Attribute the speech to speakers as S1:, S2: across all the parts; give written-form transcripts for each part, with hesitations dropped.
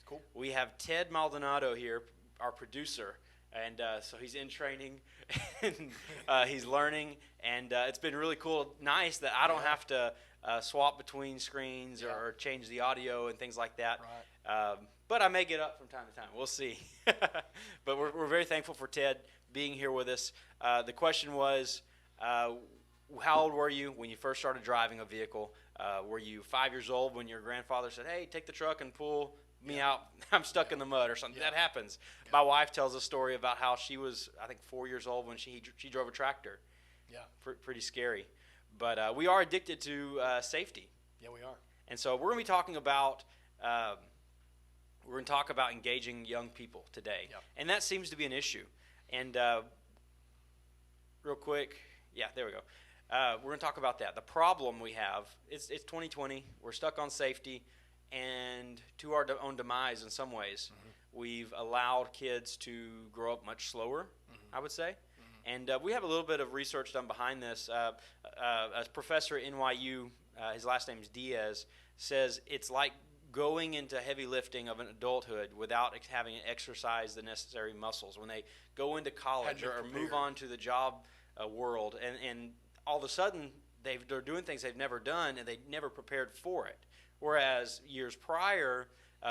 S1: Cool.
S2: We have Ted Maldonado here, our producer, and so he's in training, and he's learning, and it's been really cool, nice that I don't have to swap between screens or change the audio and things like that.
S1: Right.
S2: But I may get up from time to time. We'll see. But we're very thankful for Ted being here with us. The question was, how old were you when you first started driving a vehicle? Were you 5 years old when your grandfather said, "Hey, take the truck and pull me out. I'm stuck in the mud," or something? That happens. My wife tells a story about how she was, I think, 4 years old when she drove a tractor.
S1: Yeah.
S2: Pretty scary. But we are addicted to safety.
S1: Yeah, we are.
S2: And so we're going to be talking about engaging young people today.
S1: Yep.
S2: And that seems to be an issue. And real quick, there we go. We're going to talk about that. The problem we have, it's 2020. We're stuck on safety, and to our own demise in some ways. Mm-hmm. We've allowed kids to grow up much slower, I would say. And we have a little bit of research done behind this. A professor at NYU, his last name is Diaz, says it's like going into heavy lifting of an adulthood without having exercised the necessary muscles. When they go into college or move on to the job world, and all of a sudden they're doing things they've never done, and they never prepared for it. Whereas years prior,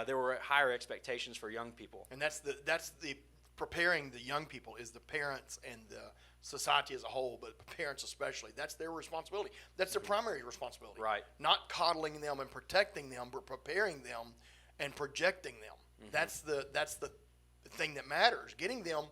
S2: there were higher expectations for young people.
S1: And that's the preparing the young people is the parents and the society as a whole, but parents especially. That's their responsibility. That's their primary responsibility.
S2: Right.
S1: Not coddling them and protecting them, but preparing them and projecting them. Mm-hmm. That's the thing that matters. Getting them,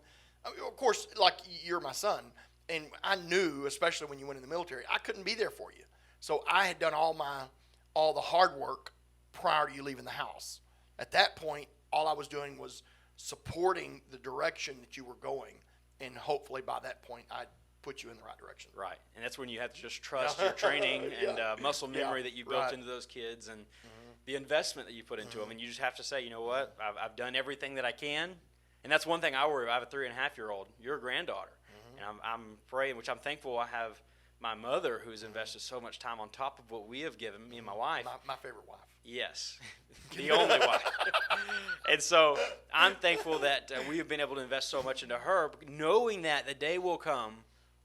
S1: of course, like you're my son, and I knew, especially when you went in the military, I couldn't be there for you. So I had done all the hard work prior to you leaving the house. At that point, all I was doing was supporting the direction that you were going, and hopefully by that point I'd put you in the right direction.
S2: Right, and that's when you have to just trust your training and muscle memory that you built into those kids, and the investment that you put into them, and you just have to say, you know what, I've done everything that I can, and that's one thing I worry about. I have a 3.5-year-old. You're a granddaughter, and I'm praying, which I'm thankful I have my mother who's invested so much time on top of what we have given, me and my wife.
S1: My favorite wife.
S2: Yes, the only wife. And so I'm thankful that we have been able to invest so much into her, knowing that the day will come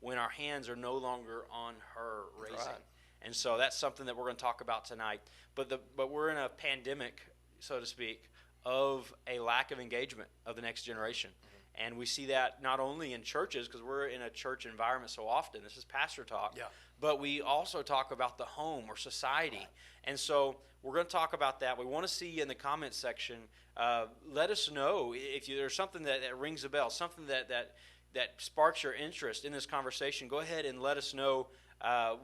S2: when our hands are no longer on her raising. Right. And so that's something that we're going to talk about tonight. But we're in a pandemic, so to speak, of a lack of engagement of the next generation. And we see that not only in churches, because we're in a church environment so often. This is pastor talk. Yeah. But we also talk about the home or society. Right. And so we're going to talk about that. We want to see you in the comments section. Let us know if there's something that rings a bell, something that sparks your interest in this conversation. Go ahead and let us know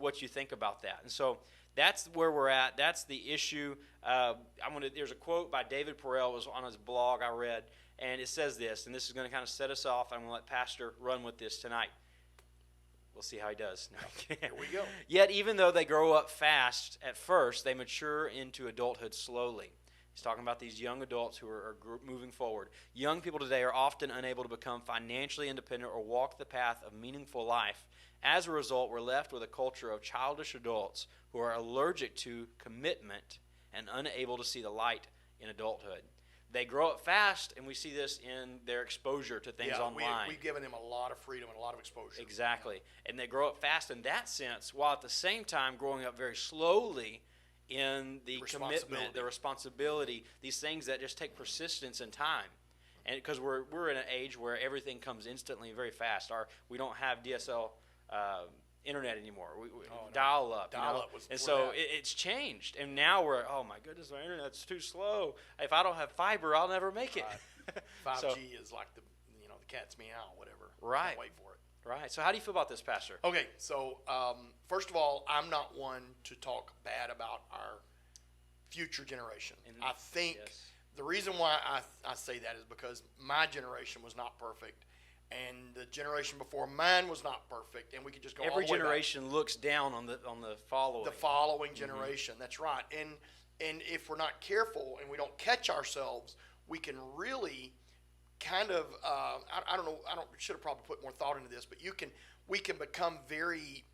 S2: what you think about that. And so that's where we're at. That's the issue. There's a quote by David Perell. It was on his blog I read. And it says this, and this is going to kind of set us off. I'm going to let Pastor run with this tonight. We'll see how he does.
S1: Here we go.
S2: Yet, even though they grow up fast at first, they mature into adulthood slowly. He's talking about these young adults who are moving forward. Young people today are often unable to become financially independent or walk the path of meaningful life. As a result, we're left with a culture of childish adults who are allergic to commitment and unable to see the light in adulthood. They grow up fast, and we see this in their exposure to things online.
S1: We've given them a lot of freedom and a lot of exposure.
S2: Exactly. And they grow up fast in that sense, while at the same time growing up very slowly in the commitment, the responsibility, these things that just take persistence and time. And because we're in an age where everything comes instantly very fast. We don't have DSL internet anymore. Dial up.
S1: Was
S2: and so it's changed. And now we're, oh my goodness, my internet's too slow. If I don't have fiber, I'll never make it.
S1: Right. 5G is like the cat's meow, whatever.
S2: Right.
S1: Can't wait for it.
S2: Right. So how do you feel about this, Pastor?
S1: Okay. So first of all, I'm not one to talk bad about our future generation. I think the reason why I say that is because my generation was not perfect. And the generation before mine was not perfect, and we could just go all the way back.
S2: Every generation looks down on the following.
S1: The following generation, that's right. And if we're not careful and we don't catch ourselves, we can really kind of I don't know. Should have probably put more thought into this, but we can become very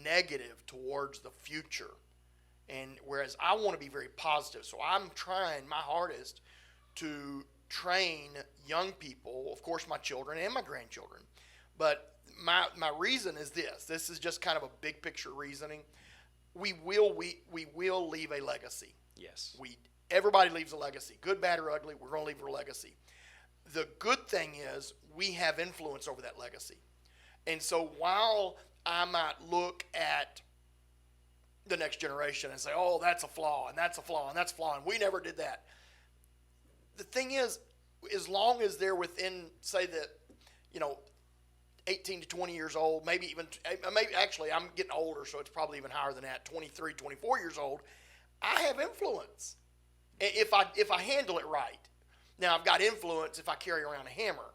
S1: negative towards the future. And whereas I want to be very positive, so I'm trying my hardest to train young people, of course my children and my grandchildren. But my reason is this. This is just kind of a big picture reasoning. We will leave a legacy.
S2: Yes.
S1: Everybody leaves a legacy. Good, bad, or ugly, we're going to leave a legacy. The good thing is we have influence over that legacy. And so while I might look at the next generation and say, oh, that's a flaw, and that's a flaw, and that's a flaw, and we never did that. The thing is, as long as they're within, say, 18 to 20 years old, maybe actually I'm getting older, so it's probably even higher than that, 23, 24 years old, I have influence if I handle it right. Now, I've got influence if I carry around a hammer,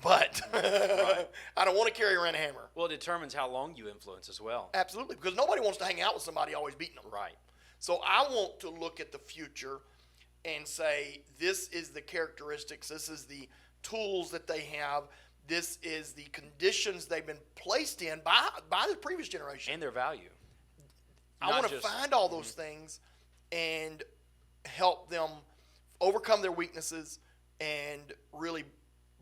S1: but
S2: Right.
S1: I don't want to carry around a hammer.
S2: Well, it determines how long you influence as well.
S1: Absolutely, because nobody wants to hang out with somebody always beating them.
S2: Right.
S1: So I want to look at the future and say, this is the characteristics, this is the tools that they have, this is the conditions they've been placed in by the previous generation.
S2: And their value.
S1: I want to find all those things and help them overcome their weaknesses and really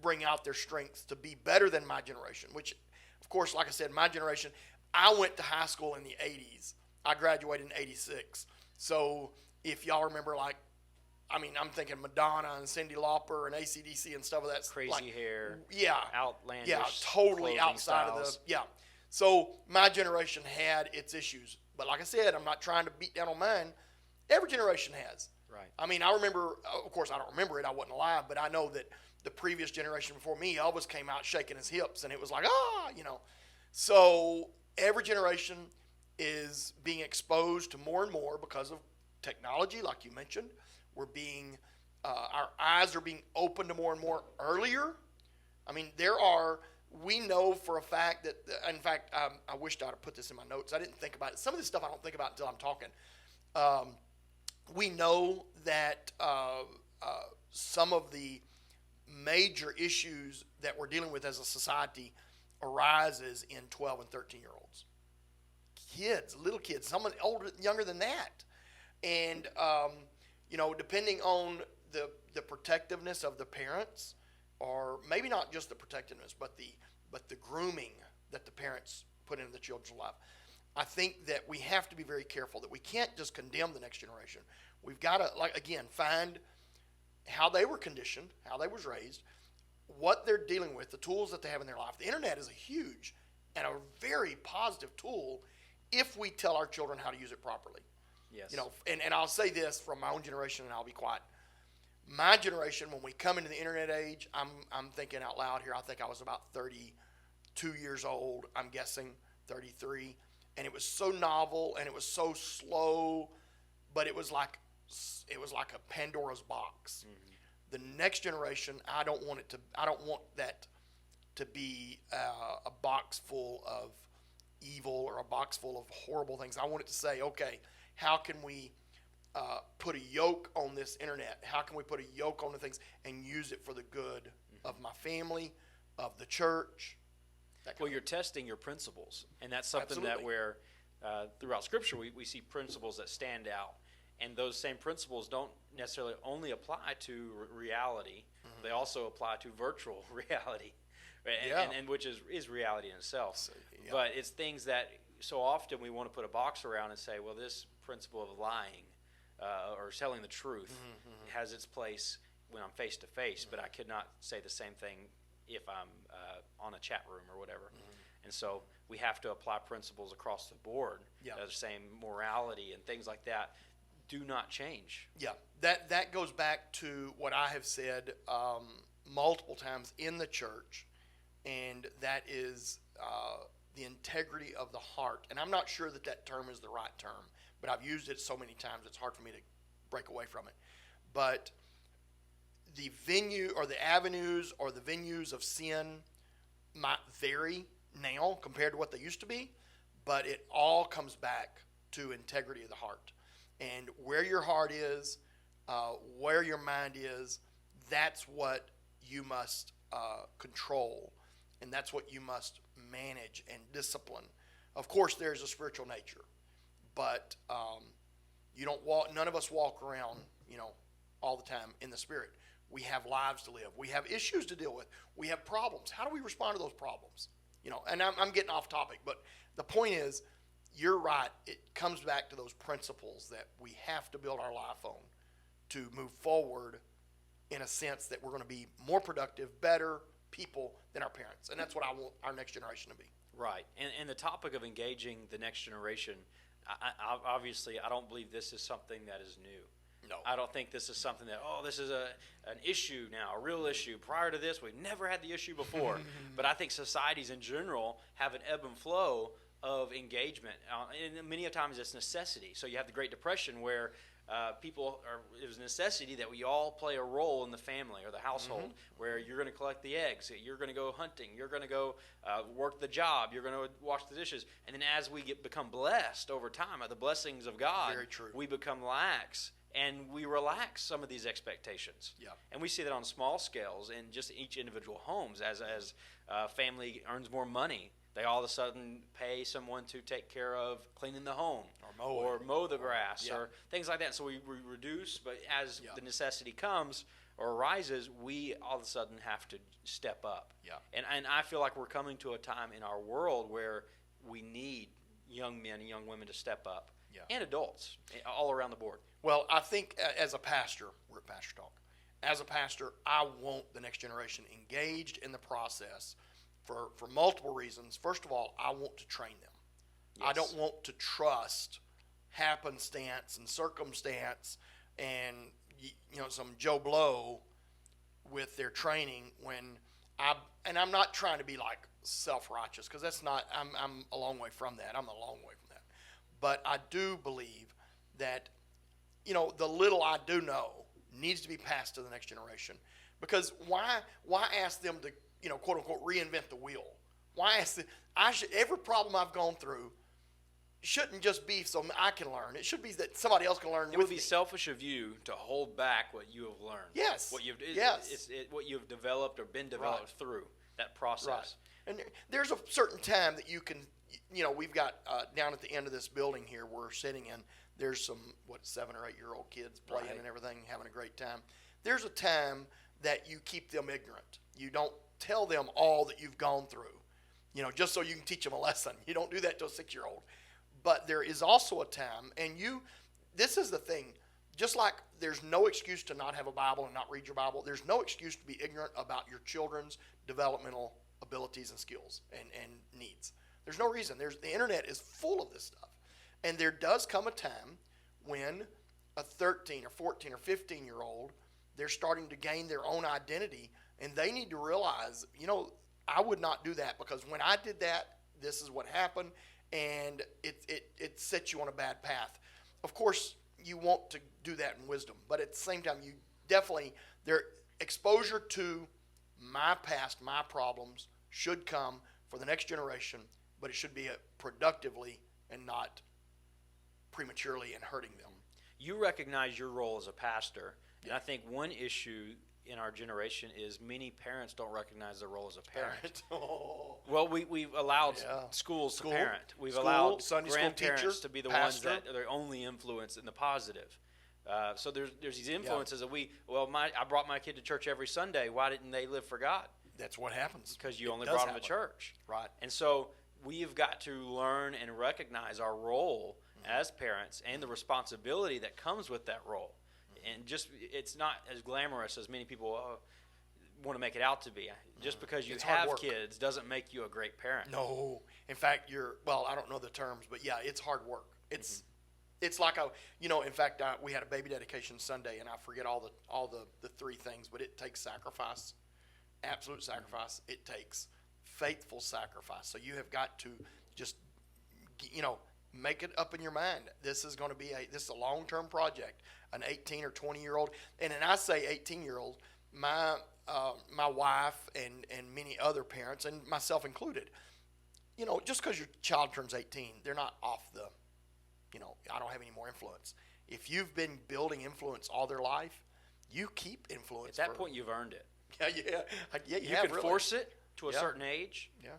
S1: bring out their strengths to be better than my generation, which, of course, like I said, my generation, I went to high school in the 80s. I graduated in 86. So if y'all remember, I'm thinking Madonna and Cyndi Lauper and AC/DC and stuff of that.
S2: Crazy hair.
S1: Yeah.
S2: Outlandish.
S1: Yeah, totally
S2: clothing
S1: outside
S2: styles.
S1: of the, yeah. So my generation had its issues. But like I said, I'm not trying to beat down on mine. Every generation has.
S2: Right.
S1: I mean, I remember, of course, I don't remember it. I wasn't alive, but I know that the previous generation before me, Elvis came out shaking his hips, and it was like, So every generation is being exposed to more and more because of technology, like you mentioned. We're being, our eyes are being opened to more and more earlier. I mean, we know for a fact that, in fact, I wished I'd have put this in my notes. I didn't think about it. Some of this stuff I don't think about until I'm talking. We know that some of the major issues that we're dealing with as a society arises in 12 and 13-year-olds. Kids, little kids, someone younger than that. And, depending on the protectiveness of the parents, or maybe not just the protectiveness, but the grooming that the parents put into the children's life, I think that we have to be very careful that we can't just condemn the next generation. We've got to, find how they were conditioned, how they was raised, what they're dealing with, the tools that they have in their life. The internet is a huge and a very positive tool if we tell our children how to use it properly.
S2: Yes.
S1: And I'll say this from my own generation, and I'll be quiet. My generation, when we come into the internet age, I'm thinking out loud here. I think I was about 32 years old. I'm guessing 33, and it was so novel and it was so slow, but it was like a Pandora's box. Mm-hmm. The next generation, I don't want that to be a box full of evil or a box full of horrible things. I want it to say, okay, how can we put a yoke on this internet? How can we put a yoke on the things and use it for the good of my family, of the church?
S2: Well, you're testing your principles, and that's something
S1: Absolutely.
S2: that where throughout Scripture we see principles that stand out, and those same principles don't necessarily only apply to reality; they also apply to virtual reality, right? and which is reality in itself.
S1: So, yeah.
S2: But it's things that so often we want to put a box around and say, well, this principle of lying or telling the truth has its place when I'm face to face, but I could not say the same thing if I'm on a chat room or whatever. And so we have to apply principles across the board.
S1: Yeah.
S2: The same morality and things like that do not change.
S1: Yeah, that goes back to what I have said multiple times in the church, and that is the integrity of the heart. And I'm not sure that term is the right term, but I've used it so many times it's hard for me to break away from it. But the venue or the avenues or the venues of sin might vary now compared to what they used to be, but it all comes back to integrity of the heart. And where your heart is, where your mind is, that's what you must control, and that's what you must manage and discipline. Of course, there's a spiritual nature, but you don't walk. None of us walk around, all the time in the Spirit. We have lives to live. We have issues to deal with. We have problems. How do we respond to those problems? And I'm getting off topic, but the point is, you're right. It comes back to those principles that we have to build our life on to move forward in a sense that we're going to be more productive, better people than our parents. And that's what I want our next generation to be.
S2: Right. And the topic of engaging the next generation, obviously, I don't believe this is something that is new.
S1: No.
S2: I don't think this is something that, this is an issue now, a real issue. Prior to this, we've never had the issue before. But I think societies in general have an ebb and flow of engagement. And many times it's necessity. So you have the Great Depression where it was a necessity that we all play a role in the family or the household, where you're going to collect the eggs, you're going to go hunting, you're going to go work the job, you're going to wash the dishes. And then as we become blessed over time, the blessings of God,
S1: Very true.
S2: we become lax. And we relax some of these expectations.
S1: Yeah.
S2: And we see that on small scales in just each individual homes. As family earns more money, they all of a sudden pay someone to take care of cleaning the home or mow the grass or things like that. So we reduce, but as the necessity comes or arises, we all of a sudden have to step up.
S1: Yeah.
S2: And I feel like we're coming to a time in our world where we need young men and young women to step up. And adults all around the board.
S1: Well, I think as a pastor, we're at Pastor Talk. As a pastor, I want the next generation engaged in the process for multiple reasons. First of all, I want to train them. Yes. I don't want to trust happenstance and circumstance and some Joe Blow with their training I'm not trying to be like self-righteous, because that's not. I'm a long way from that. I'm a long way from that. But I do believe that, the little I do know needs to be passed to the next generation. Because why ask them to, quote unquote, reinvent the wheel? Why ask them? Every problem I've gone through shouldn't just be so I can learn. It should be that somebody else can learn.
S2: It would be selfish of you to hold back what you have learned.
S1: Yes.
S2: What you've what you've developed or been developed through that process.
S1: Right. And there's a certain time that you can. We've got down at the end of this building here we're sitting in, there's some, 7 or 8 year old kids playing and everything, having a great time. There's a time that you keep them ignorant. You don't tell them all that you've gone through, just so you can teach them a lesson. You don't do that to a 6-year-old. But there is also a time, and this is the thing, just like there's no excuse to not have a Bible and not read your Bible, there's no excuse to be ignorant about your children's developmental abilities and skills and needs. There's no reason. The internet is full of this stuff. And there does come a time when a 13 or 14 or 15-year-old, they're starting to gain their own identity, and they need to realize, I would not do that, because when I did that, this is what happened, and it sets you on a bad path. Of course, you want to do that in wisdom, but at the same time, you definitely, their exposure to my past, my problems should come for the next generation, but it should be productively and not prematurely and hurting them.
S2: You recognize your role as a pastor, and I think one issue in our generation is many parents don't recognize their role as a parent. Well, we've allowed schools to parent. We've allowed
S1: Sunday
S2: grandparents
S1: school teacher,
S2: to be the
S1: pastor.
S2: ones that are their only influence in the positive. So there's these influences that I brought my kid to church every Sunday. Why didn't they live for God?
S1: That's what happens.
S2: Because you only brought them to church.
S1: Right.
S2: And so we have got to learn and recognize our role as parents and the responsibility that comes with that role. And it's not as glamorous as many people want to make it out to be. Just because you have kids doesn't make you a great parent.
S1: No. In fact, I don't know the terms, but yeah, it's hard work. It's like in fact, we had a baby dedication Sunday, and I forget all the 3 things, but it takes sacrifice, absolute sacrifice. It takes faithful sacrifice. So you have got to just, make it up in your mind. This is going to be a long-term project. An 18 or 20-year-old, and I say 18-year-old, my wife and many other parents, and myself included, just because your child turns 18, they're not off the, I don't have any more influence. If you've been building influence all their life, you keep influence.
S2: At that point, you've earned it.
S1: Yeah,
S2: you can force it to a certain age.
S1: Yeah.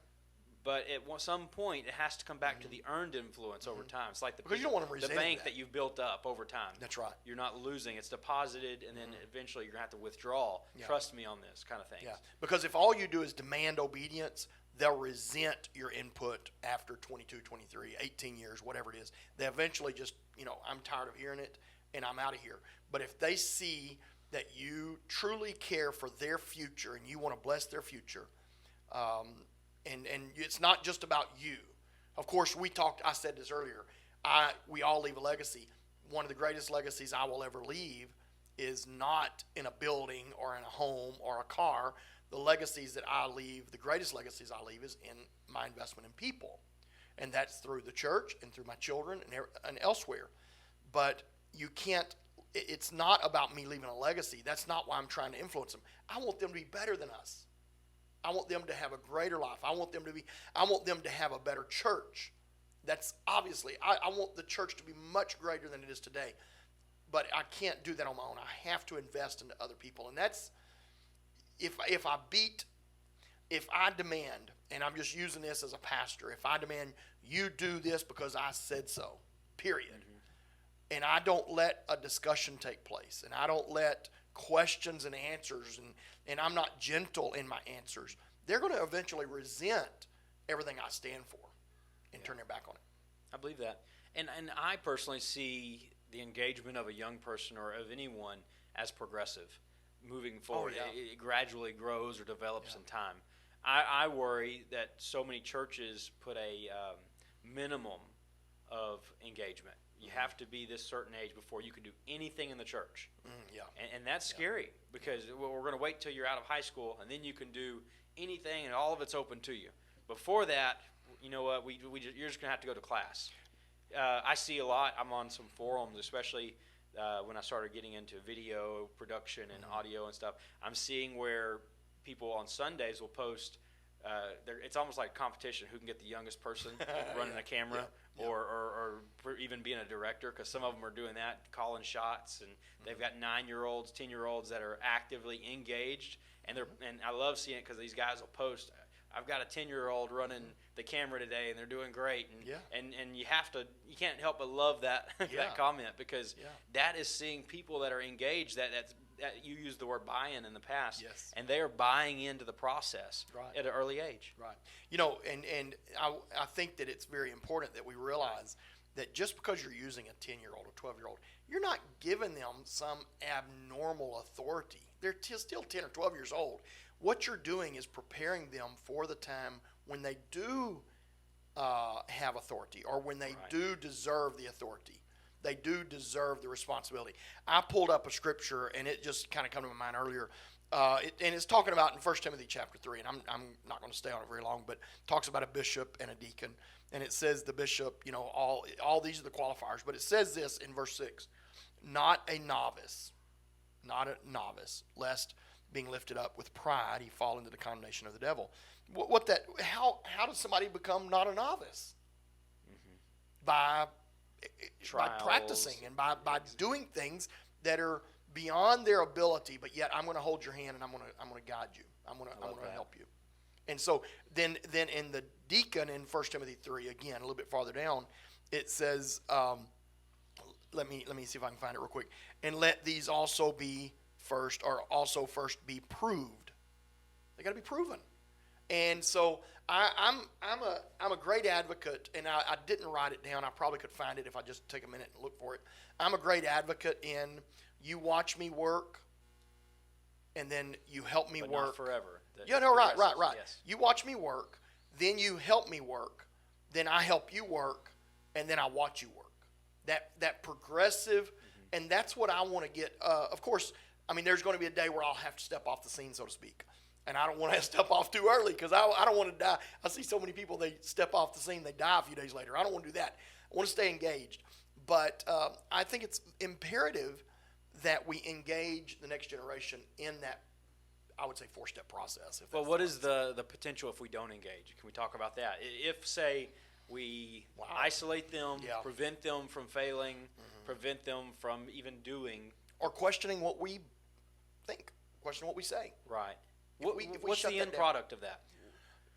S2: But at some point, it has to come back to the earned influence over time. It's like
S1: Because you don't want them
S2: the
S1: resenting
S2: bank
S1: that.
S2: that you've built up over time.
S1: That's right.
S2: You're not losing. It's deposited, and then eventually you're going to have to withdraw.
S1: Yeah.
S2: Trust me on this kind of thing.
S1: Yeah, because if all you do is demand obedience, they'll resent your input after 22, 23, 18 years, whatever it is. They eventually just, I'm tired of hearing it and I'm out of here. But if they see that you truly care for their future and you want to bless their future, and it's not just about you. Of course, I said this earlier, we all leave a legacy. One of the greatest legacies I will ever leave is not in a building or in a home or a car. The legacies that I leave, the greatest legacies I leave, is in my investment in people. And that's through the church and through my children and elsewhere. But you can't, it's not about me leaving a legacy. That's not why I'm trying to influence them. I want them to be better than us. I want them to have a greater life. I want them to have a better church. That's obviously, I want the church to be much greater than it is today. But I can't do that on my own. I have to invest into other people. And that's, if I demand, and I'm just using this as a pastor, if I demand you do this because I said so, period, and I don't let a discussion take place, and I don't let questions and answers, and I'm not gentle in my answers, they're going to eventually resent everything I stand for and turn their back on it.
S2: I believe that. And I personally see the engagement of a young person or of anyone as progressive moving forward.
S1: Oh, yeah.
S2: It gradually grows or develops in time. I worry that so many churches put a minimum of engagement. You have to be this certain age before you can do anything in the church. And that's scary because we're going to wait till you're out of high school and then you can do anything and all of it's open to you. Before that, you know what, you're just going to have to go to class. I see a lot. I'm on some forums, especially when I started getting into video production and audio and stuff. I'm seeing where people on Sundays will post, it's almost like competition, who can get the youngest person running a camera or even being a director, because some of them are doing that, calling shots, and they've got 9-year-olds, 10-year-olds that are actively engaged, and I love seeing it because these guys will post, I've got a 10-year-old running the camera today, and they're doing great, and you can't help but love that that comment, because that is seeing people that are engaged, that you used the word buy-in in the past, and they are buying into the process at an early age.
S1: Right. And I think that it's very important that we realize that just because you're using a 10-year-old or 12-year-old, you're not giving them some abnormal authority. They're still 10 or 12 years old. What you're doing is preparing them for the time when they do have authority, or when they do deserve the authority. They do deserve the responsibility. I pulled up a scripture, and it just kind of came to my mind earlier. And it's talking about in 1 Timothy chapter 3, and I'm not going to stay on it very long, but it talks about a bishop and a deacon. And it says the bishop, all these are the qualifiers. But it says this in verse 6, not a novice, lest being lifted up with pride, he fall into the condemnation of the devil. How does somebody become not a novice? By practicing and by doing things that are beyond their ability, but yet I'm going to hold your hand and I'm going to guide you. I'm going to help you. And so then in the deacon in 1 Timothy 3, again a little bit farther down, it says, let me see if I can find it real quick. And let these also be first be proved. They got to be proven. And so I'm a great advocate, and I didn't write it down. I probably could find it if I just take a minute and look for it. I'm a great advocate in you watch me work, and then you help me
S2: but
S1: work.
S2: Not forever.
S1: Right.
S2: Yes.
S1: You watch me work, then you help me work, then I help you work, and then I watch you work. That progressive, and that's what I want to get. Of course, I mean, there's going to be a day where I'll have to step off the scene, so to speak. And I don't want to step off too early because I don't want to die. I see so many people, they step off the scene, they die a few days later. I don't want to do that. I want to stay engaged. But I think it's imperative that we engage the next generation in that, I would say, 4-step process.
S2: Well, what is the potential if we don't engage? Can we talk about that? If, say, we isolate them, prevent them from failing, prevent them from even doing.
S1: Or questioning what we think, question what we say.
S2: Right.
S1: If we
S2: What's
S1: shut
S2: the
S1: that
S2: end
S1: down.
S2: product of that?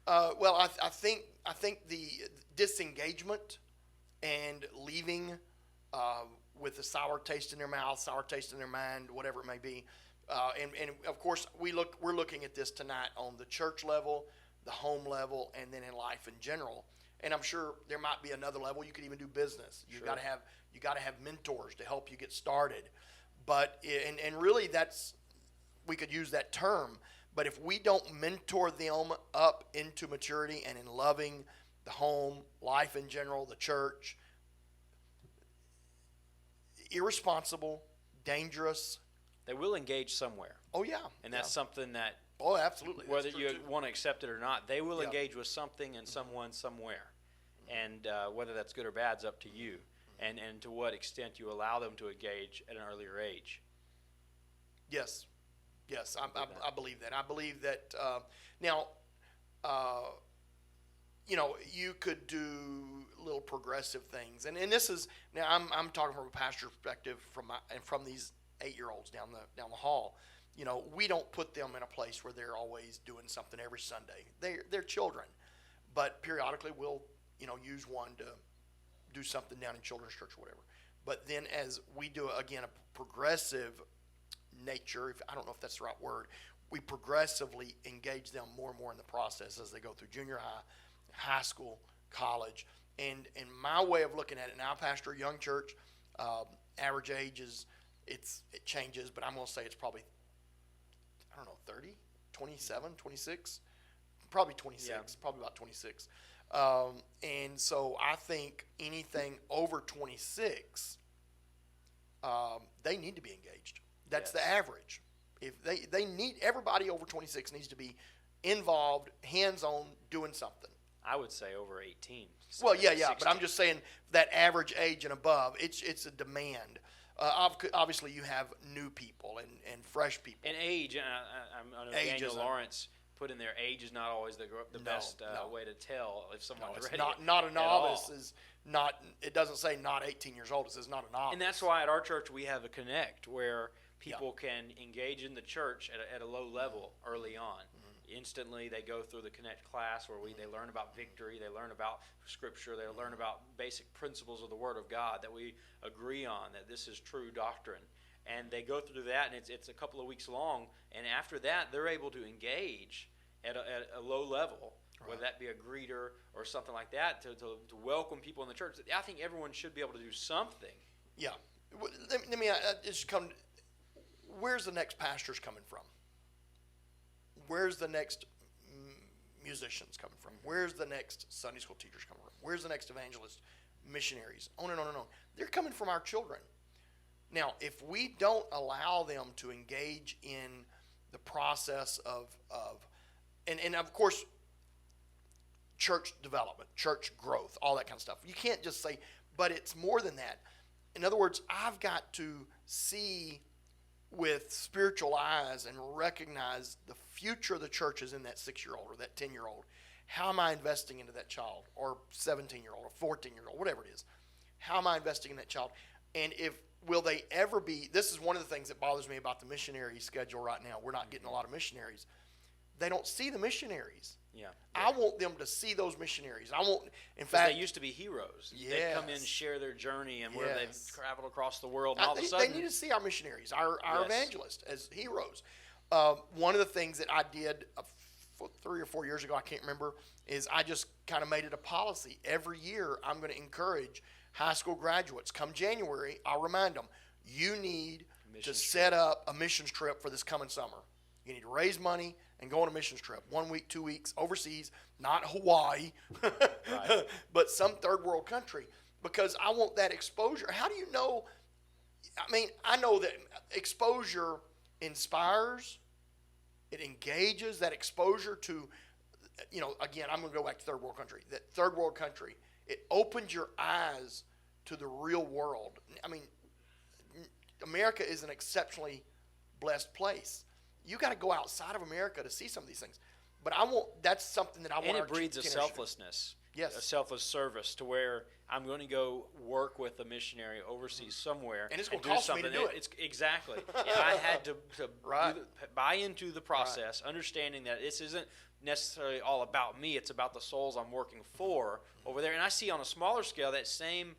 S1: Well, I think the disengagement and leaving with a sour taste in their mouth, sour taste in their mind, whatever it may be, and of course we're looking at this tonight on the church level, the home level, and then in life in general. And I'm sure there might be another level. You could even do business. You got to have mentors to help you get started. But and really we could use that term. But if we don't mentor them up into maturity and in loving the home, life in general, the church, irresponsible, dangerous.
S2: They will engage somewhere.
S1: Oh, yeah.
S2: And that's something that,
S1: oh, absolutely.
S2: whether you want to accept it or not, they will engage with something and someone somewhere. And whether that's good or bad is up to you. And to what extent you allow them to engage at an earlier age.
S1: Yes. Yes, I believe that. I believe that now, you could do little progressive things, and this is now I'm talking from a pastor's perspective from these 8-year-olds down the hall. We don't put them in a place where they're always doing something every Sunday. They're children, but periodically we'll use one to do something down in children's church or whatever. But then as we do again a progressive nature, I don't know if that's the right word, we progressively engage them more and more in the process as they go through junior high, high school, college. And my way of looking at it now, I pastor a young church. Average age it changes, but I'm going to say it's probably, 30, 27, 26, probably 26, probably about 26. And so I think anything over 26, they need to be engaged. That's the average. If they need, everybody over 26 needs to be involved, hands-on, doing something.
S2: I would say over 18.
S1: Well, yeah, 16. But I'm just saying that average age and above, it's a demand. Obviously, you have new people and fresh people.
S2: And age, I know
S1: age
S2: Daniel Lawrence put in there, age is not always the best way to tell if someone's ready.
S1: Not a novice is not. It doesn't say not 18 years old. It says not a novice.
S2: And that's why at our church we have a Connect where people can engage in the church at a low level early on. Instantly, they go through the Connect class where they learn about victory, they learn about Scripture, they learn about basic principles of the Word of God that we agree on, that this is true doctrine. And they go through that, and it's a couple of weeks long. And after that, they're able to engage at a low level, whether that be a greeter or something like that, to welcome people in the church. I think everyone should be able to do something.
S1: Yeah. Let me just come. Where's the next pastors coming from? Where's the next musicians coming from? Where's the next Sunday school teachers coming from? Where's the next evangelists, missionaries? On and on and on. They're coming from our children. Now, if we don't allow them to engage in the process of of course, church development, church growth, all that kind of stuff. You can't just say, but it's more than that. In other words, I've got to see with spiritual eyes and recognize the future of the church is in that 6-year-old or that 10-year-old. How am I investing into that child, or 17-year-old or 14-year-old, whatever it is? How am I investing in that child? And will they ever be, this is one of the things that bothers me about the missionary schedule right now. We're not getting a lot of missionaries. They don't see the missionaries.
S2: Yeah.
S1: I want them to see those missionaries. In
S2: fact, they used to be heroes.
S1: Yes.
S2: They'd come in, share their journey, and where they've traveled across the world, and all of a sudden
S1: they need to see our missionaries, our evangelists as heroes. One of the things that I did 3 or 4 years ago, I can't remember, is I just kind of made it a policy. Every year, I'm going to encourage high school graduates. Come January, I'll remind them, you need to set up a missions trip for this coming summer. You need to raise money and go on a missions trip. 1 week, 2 weeks, overseas, not Hawaii, but some third world country, because I want that exposure. How do you know? I mean, I know that exposure inspires, it engages. That exposure to, again, I'm going to go back to third world country. That third world country, it opens your eyes to the real world. I mean, America is an exceptionally blessed place. You got to go outside of America to see some of these things. But that's something that I want.
S2: And it breeds a selflessness.
S1: Yes.
S2: a selfless service to where I'm going to go work with a missionary overseas somewhere,
S1: And it's gonna
S2: do
S1: cost me to
S2: something.
S1: do it.
S2: It's exactly. And I had to
S1: Right.
S2: buy into the process, understanding that this isn't necessarily all about me. It's about the souls I'm working for over there. And I see on a smaller scale that same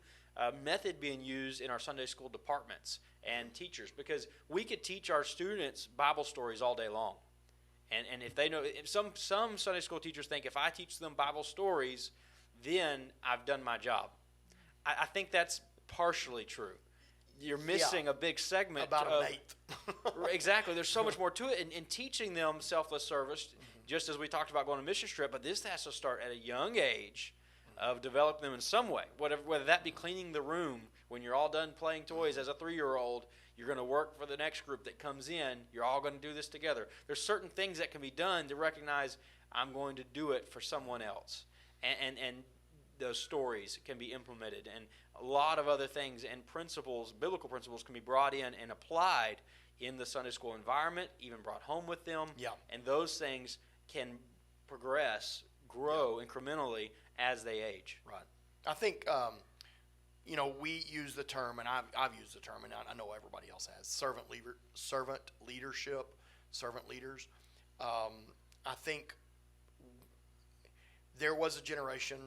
S2: method being used in our Sunday school departments and teachers, because we could teach our students Bible stories all day long. And if they know, if some Sunday school teachers think if I teach them Bible stories, then I've done my job. I think that's partially true. You're missing a big segment
S1: About
S2: of,
S1: an eighth.
S2: Exactly. There's so much more to it. And teaching them selfless service, just as we talked about going on a mission trip, but this has to start at a young age of developing them in some way. Whether that be cleaning the room when you're all done playing toys as a 3-year-old, you're going to work for the next group that comes in. You're all going to do this together. There's certain things that can be done to recognize I'm going to do it for someone else. And those stories can be implemented. And a lot of other things and principles, biblical principles, can be brought in and applied in the Sunday school environment, even brought home with them.
S1: Yeah.
S2: And those things can progress, grow incrementally as they age.
S1: Right. I think, we use the term, and I've used the term, and I know everybody else has, servant leadership, servant leaders. I think there was a generation,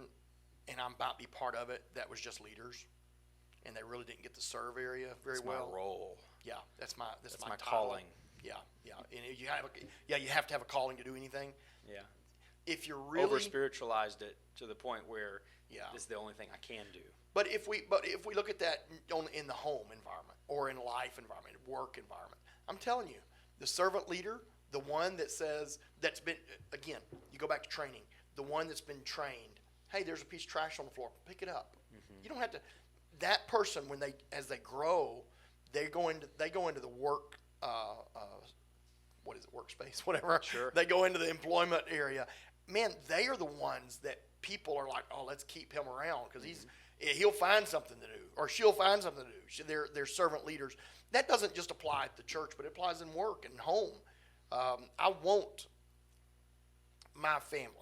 S1: and I might be part of it, that was just leaders, and they really didn't get to serve area very
S2: That's
S1: well.
S2: my role.
S1: Yeah, that's my
S2: my
S1: title.
S2: calling.
S1: Yeah, and you have to have a calling to do anything.
S2: Yeah.
S1: If you're really
S2: Over spiritualized it to the point where
S1: Yeah.
S2: this is the only thing I can do.
S1: But if we look at that in the home environment or in life environment, work environment, I'm telling you, the servant leader, the one that says that's been, again, you go back to training, the one that's been trained. Hey, there's a piece of trash on the floor. Pick it up. You don't have to. That person, as they grow, they go into the work. What is it? Workspace, whatever.
S2: Sure.
S1: They go into the employment area. Man, they are the ones that people are like, oh, let's keep him around because he'll find something to do, or she'll find something to do. They're servant leaders. That doesn't just apply at the church, but it applies in work and home. I want my family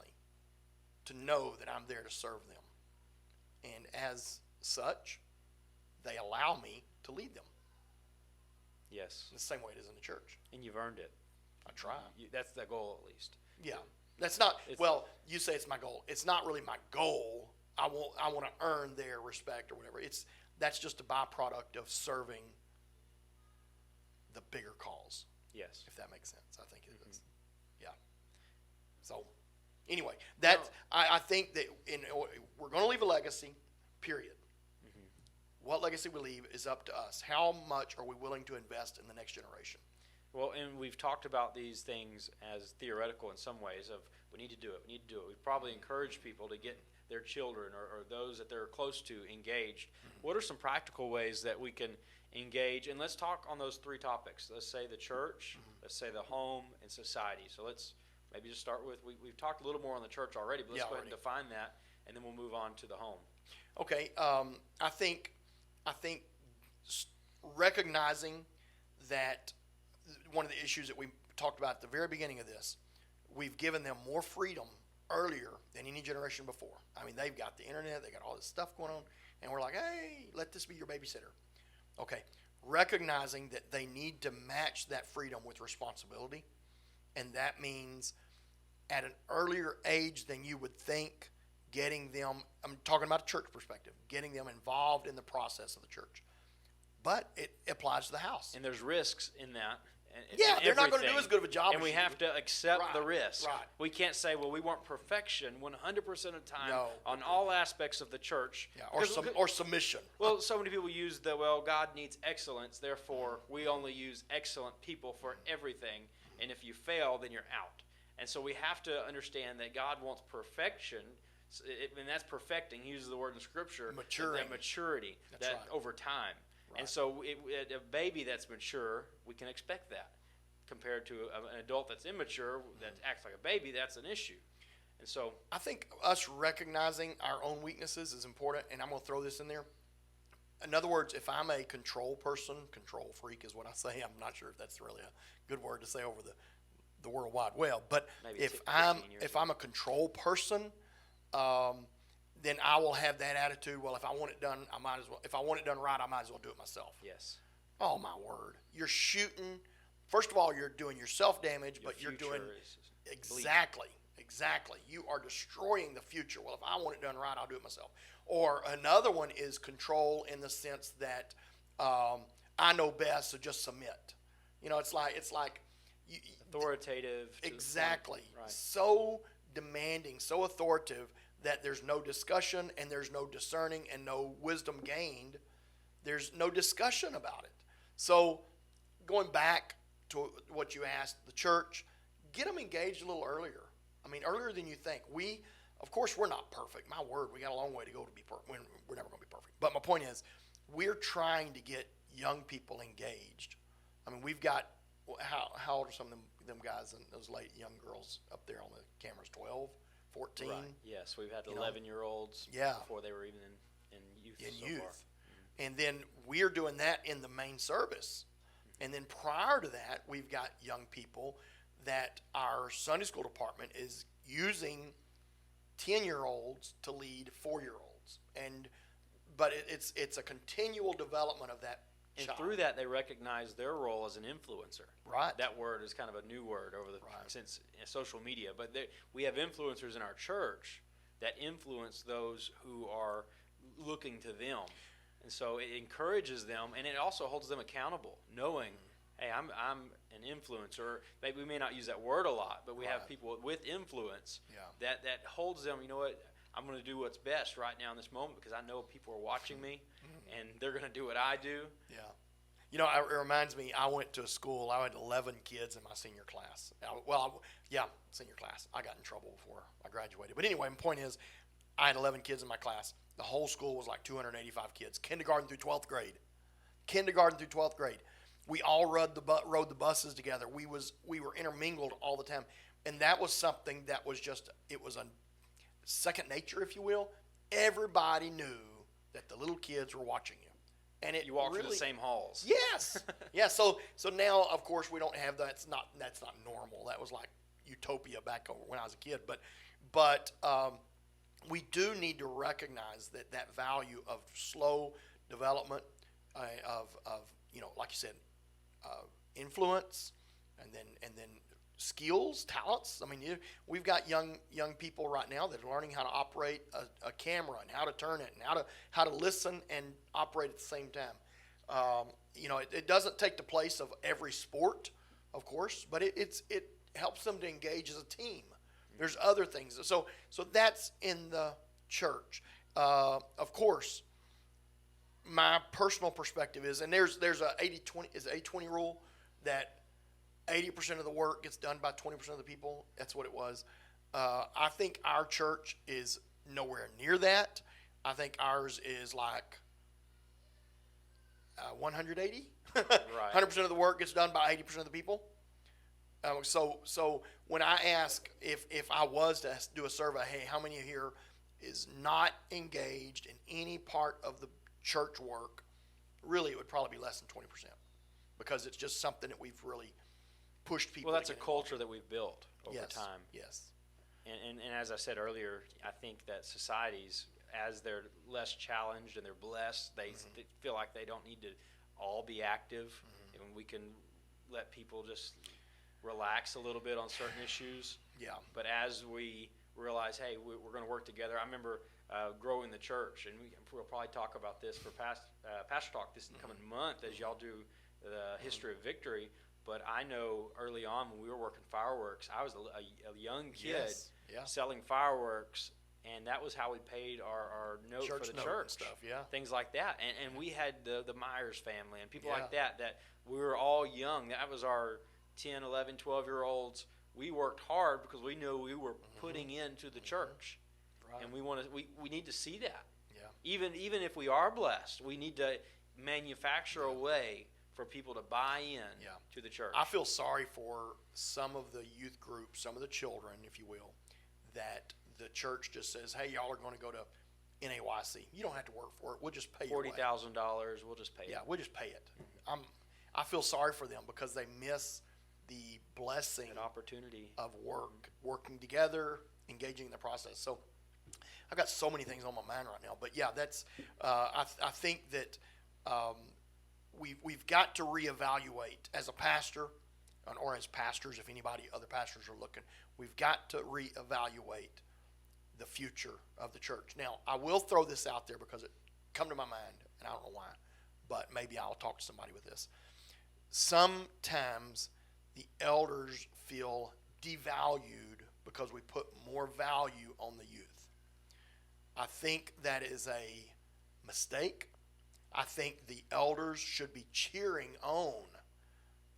S1: to know that I'm there to serve them, and as such, they allow me to lead them.
S2: Yes.
S1: The same way it is in the church.
S2: And you've earned it.
S1: I try.
S2: That's the goal, at least.
S1: Yeah, that's not. Well, you say it's my goal. It's not really my goal. I want to earn their respect or whatever. That's just a byproduct of serving the bigger cause.
S2: Yes.
S1: If that makes sense, I think it is. Yeah. So, anyway, I think that we're going to leave a legacy. Period. What legacy we leave is up to us. How much are we willing to invest in the next generation?
S2: Well, and we've talked about these things as theoretical in some ways of we need to do it. We've probably encouraged people to get their children or those that they're close to engaged. What are some practical ways that we can engage? And let's talk on those three topics. Let's say the church, let's say the home, and society. So let's maybe just start with, we've talked a little more on the church already, but let's go ahead and define that, and then we'll move on to the home.
S1: Okay, I think recognizing that one of the issues that we talked about at the very beginning of this, we've given them more freedom earlier than any generation before. I mean, they've got the internet, they got all this stuff going on, and we're like, hey, let this be your babysitter. Okay, recognizing that they need to match that freedom with responsibility, and that means at an earlier age than you would think, getting them, I'm talking about a church perspective, getting them involved in the process of the church. But it applies to the house.
S2: And there's risks in that.
S1: Yeah, they're not going to do as good of a job
S2: and
S1: as
S2: we
S1: you
S2: have
S1: do.
S2: to accept the
S1: Right,
S2: risk.
S1: right.
S2: We can't say, well, we want perfection 100% of the time
S1: No.
S2: on all aspects of the church.
S1: Yeah,
S2: Because-
S1: or submission.
S2: Well, so many people use God needs excellence, therefore we only use excellent people for everything, and if you fail, then you're out. And so we have to understand that God wants perfection, and that's perfecting. He uses the word in Scripture.
S1: Maturing.
S2: That maturity,
S1: That's
S2: that
S1: right.
S2: over time.
S1: Right.
S2: And so a baby that's mature, we can expect that. Compared to an adult that's immature, that acts like a baby, that's an issue. And so
S1: I think us recognizing our own weaknesses is important, and I'm going to throw this in there. In other words, if I'm a control freak is what I say. I'm not sure if that's really a good word to say over the World Wide Web. But
S2: Maybe
S1: if
S2: 15 years
S1: I'm a control person, then I will have that attitude. Well, if I want it done, I might as well. If I want it done right, I might as well do it myself.
S2: Yes.
S1: Oh my word! You're shooting. First of all, you're doing yourself damage, but you're doing exactly. You are destroying the future. Well, if I want it done right, I'll do it myself. Or another one is control in the sense that I know best, so just submit. You know, it's like
S2: authoritative.
S1: Exactly.
S2: Right.
S1: So demanding, so authoritative that there's no discussion and there's no discerning and no wisdom gained. There's no discussion about it. So going back to what you asked, the church, get them engaged a little earlier. I mean, earlier than you think. Of course, we're not perfect. My word, we got a long way to go to be perfect. We're never going to be perfect. But my point is, we're trying to get young people engaged. I mean, we've got, how old are some of them guys and those late young girls up there on the cameras? 12, 14?
S2: Right. Yes, we've had 11-year-olds before they were even in youth.
S1: In youth. Mm-hmm. And then we're doing that in the main service. Mm-hmm. And then prior to that, we've got young people that our Sunday school department is using 10-year-olds to lead 4-year-olds. But it's a continual development of that
S2: and
S1: child.
S2: Through that, they recognize their role as an influencer.
S1: Right.
S2: That word is kind of a new word since social media. But we have influencers in our church that influence those who are looking to them. And so it encourages them, and it also holds them accountable, knowing, hey, I'm an influencer. Maybe we may not use that word a lot, but we have people with influence that holds them, you know what, I'm going to do what's best right now in this moment because I know people are watching me, and they're going to do what I do.
S1: Yeah. You know, it reminds me, I went to a school, I had 11 kids in my senior class. Senior class. I got in trouble before I graduated. But anyway, my point is, I had 11 kids in my class. The whole school was like 285 kids, kindergarten through 12th grade. We all rode the buses together. We were intermingled all the time. And that was something that was it was a second nature, if you will. Everybody knew that the little kids were watching you. And
S2: you walk through the same halls.
S1: Yes. Yeah. So now, of course, we don't have that. That's not normal. That was like utopia back over when I was a kid. But we do need to recognize that value of slow development of like you said, influence, and then skills, talents. I mean, we've got young people right now that are learning how to operate a camera and how to turn it and how to listen and operate at the same time. It doesn't take the place of every sport, of course, but it helps them to engage as a team. There's other things. So that's in the church. Of course, my personal perspective is, and there's a 80-20 rule that 80% of the work gets done by 20% of the people. That's what it was. I think our church is nowhere near that. I think ours is like 180. Right. 100% of the work gets done by 80% of the people. So when I ask if I was to do a survey, hey, how many here is not engaged in any part of the church work, really it would probably be less than 20%, because it's just something that we've really pushed people.
S2: Well, that's a culture that we've built over time.
S1: Yes.
S2: And as I said earlier, I think that societies, as they're less challenged and they're blessed, they feel like they don't need to all be active, and we can let people just relax a little bit on certain issues. Yeah. But as we realize, hey, we're going to work together. I remember growing the church, and we'll probably talk about this for Pastor Talk this coming month as y'all do the history of Victory. But I know early on when we were working fireworks, I was a young kid selling fireworks, and that was how we paid our note for the church.
S1: And stuff,
S2: things like that. And we had the Myers family and people like that we were all young. That was our 10, 11, 12-year-olds. We worked hard because we knew we were putting into the church. Right. And we need to see that. Yeah. Even if we are blessed, we need to manufacture a way for people to buy in to the church.
S1: I feel sorry for some of the youth groups, some of the children, if you will, that the church just says, hey, y'all are going to go to NAYC. You don't have to work for it. We'll just pay you
S2: $40,000. We'll just pay it.
S1: Yeah, we'll just pay it. I feel sorry for them because they miss the blessing
S2: and opportunity
S1: of working together, engaging in the process. So I've got so many things on my mind right now. But yeah, that's I think that we've got to reevaluate as a pastor, or as pastors, if anybody other pastors are looking. We've got to reevaluate the future of the church. Now, I will throw this out there because it come to my mind, and I don't know why, but maybe I'll talk to somebody with this. Sometimes the elders feel devalued because we put more value on the youth. I think that is a mistake. I think the elders should be cheering on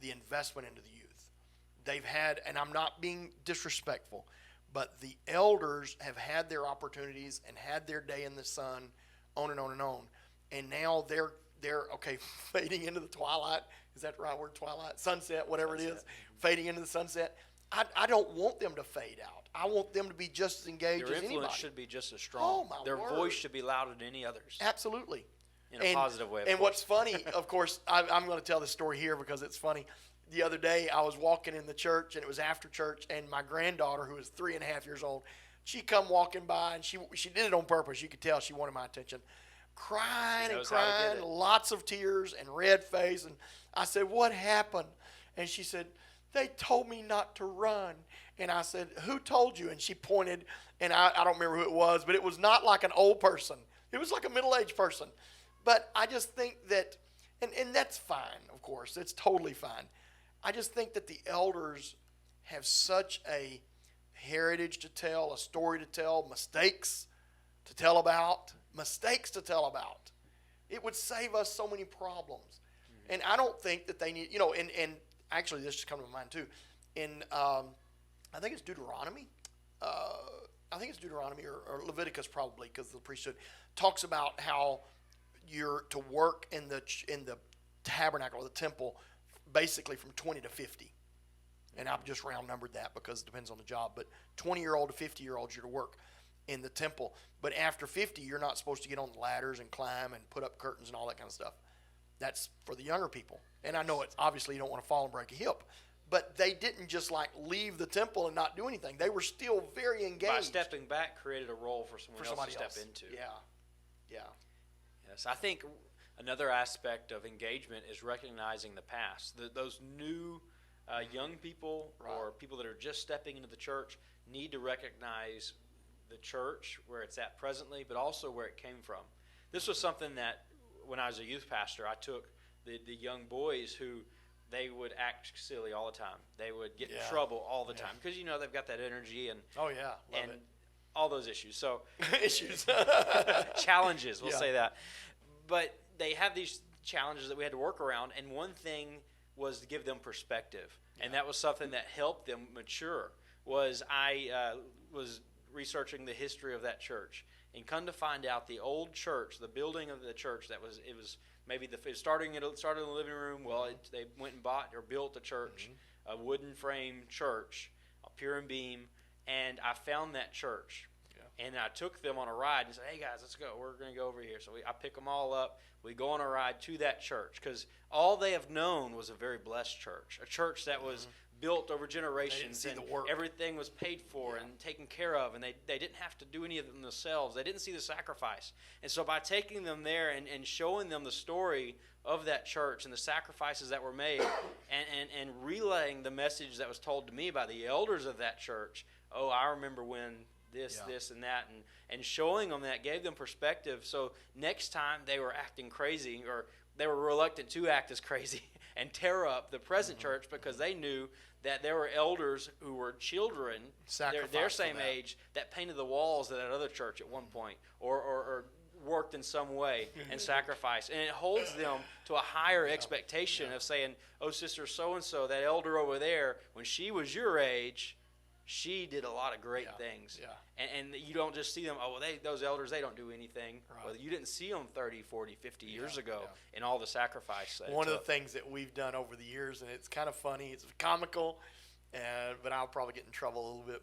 S1: the investment into the youth. They've had, and I'm not being disrespectful, but the elders have had their opportunities and had their day in the sun, on and on and on. And now they're okay, fading into the twilight. Is that the right word? Twilight? Sunset, whatever it is. Fading into the sunset. I don't want them to fade out. I want them to be just as engaged
S2: Their
S1: as anybody.
S2: influence should be just as strong.
S1: Oh, my
S2: Their
S1: word.
S2: voice should be louder than any others.
S1: Absolutely.
S2: In a positive way, of
S1: And
S2: course.
S1: what's funny, of course, I'm going to tell this story here because it's funny. The other day, I was walking in the church, and it was after church, and my granddaughter, who is 3.5 years old, she come walking by, and she did it on purpose. You could tell she wanted my attention. Crying and crying, lots of tears and red face. And I said, "What happened?" And she said, "They told me not to run." And I said, "Who told you?" And she pointed, and I don't remember who it was, but it was not like an old person. It was like a middle-aged person. But I just think that, and that's fine, of course. It's totally fine. I just think that the elders have such a heritage to tell, a story to tell, mistakes to tell about. It would save us so many problems. And I don't think that they need, and actually this just come to mind too. In, I think it's Deuteronomy. Or Leviticus probably, because the priesthood talks about how you're to work in the tabernacle or the temple basically from 20 to 50. And I've just round numbered that because it depends on the job. But 20-year-old to 50-year-olds, you're to work in the temple. But after 50, you're not supposed to get on the ladders and climb and put up curtains and all that kind of stuff. That's for the younger people. And I know it's obviously you don't want to fall and break a hip. But they didn't just like leave the temple and not do anything. They were still very engaged.
S2: By stepping back, created a role for someone else to step into.
S1: Yeah.
S2: Yes, I think another aspect of engagement is recognizing the past. Those new young people or people that are just stepping into the church need to recognize the church where it's at presently, but also where it came from. This was something that when I was a youth pastor, I took the young boys who they would act silly all the time. They would get in trouble all the time because they've got that energy and
S1: love it.
S2: all those issues. So
S1: issues,
S2: challenges, we'll say that. But they have these challenges that we had to work around, and one thing was to give them perspective, and that was something that helped them mature. I was researching the history of that church, and come to find out the old church, the building of the church it started in the living room. Well, they went and bought or built a church, a wooden frame church, a pier and beam, and I found that church. And I took them on a ride and said, "Hey guys, let's go. We're going to go over here." So I pick them all up. We go on a ride to that church because all they have known was a very blessed church, a church that was built over generations, and everything was paid for and taken care of, and they didn't have to do any of them themselves. They didn't see the sacrifice. And so by taking them there and showing them the story of that church and the sacrifices that were made and relaying the message that was told to me by the elders of that church, I remember when this and that, and showing them that gave them perspective. So next time they were acting crazy, or they were reluctant to act as crazy and tear up the present church, because they knew that there were elders who were children, their same age, that painted the walls of that other church at one point, or worked in some way and sacrificed. And it holds them to a higher expectation of saying, "Oh, sister so-and-so, that elder over there, when she was your age, she did a lot of great things." And you don't just see them, those elders, they don't do anything. Right. Well, you didn't see them 30, 40, 50 years ago and all the sacrifice.
S1: One of the things that we've done over the years, and it's kind of funny, it's comical, but I'll probably get in trouble a little bit.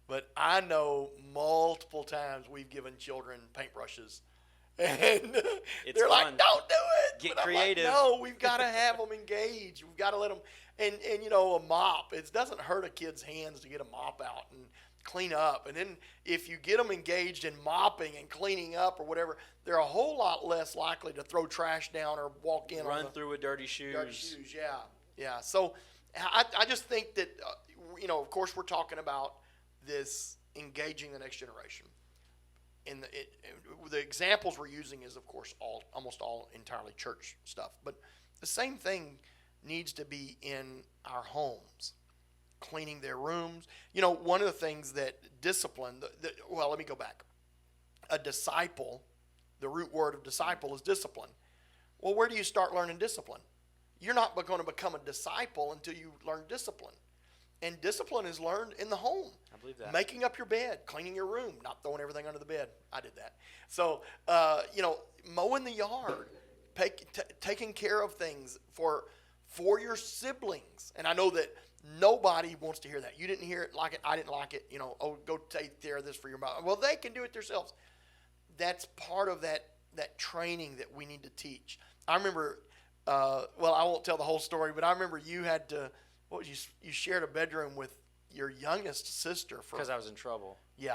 S1: But I know multiple times we've given children paintbrushes. And they're like, "Don't do it."
S2: Get creative.
S1: No, we've got to have them engaged. We've got to let them. And a mop. It doesn't hurt a kid's hands to get a mop out and clean up. And then if you get them engaged in mopping and cleaning up or whatever, they're a whole lot less likely to throw trash down or walk in
S2: Run
S1: on
S2: through with dirty shoes.
S1: dirty shoes. Yeah, yeah. So I just think that, of course, we're talking about this engaging the next generation. And the examples we're using is, of course, almost all entirely church stuff. But the same thing needs to be in our homes, cleaning their rooms. One of the things that discipline, well, let me go back. A disciple, the root word of disciple is discipline. Well, where do you start learning discipline? You're not going to become a disciple until you learn discipline. And discipline is learned in the home.
S2: I believe that.
S1: Making up your bed, cleaning your room, not throwing everything under the bed. I did that. So, mowing the yard, taking care of things for your siblings. And I know that nobody wants to hear that. You didn't hear it, like it. I didn't like it. Go take care of this for your mother. Well, they can do it themselves. That's part of that training that we need to teach. I remember, I won't tell the whole story, but I remember you had to, you shared a bedroom with your youngest sister
S2: because I was in trouble.
S1: Yeah,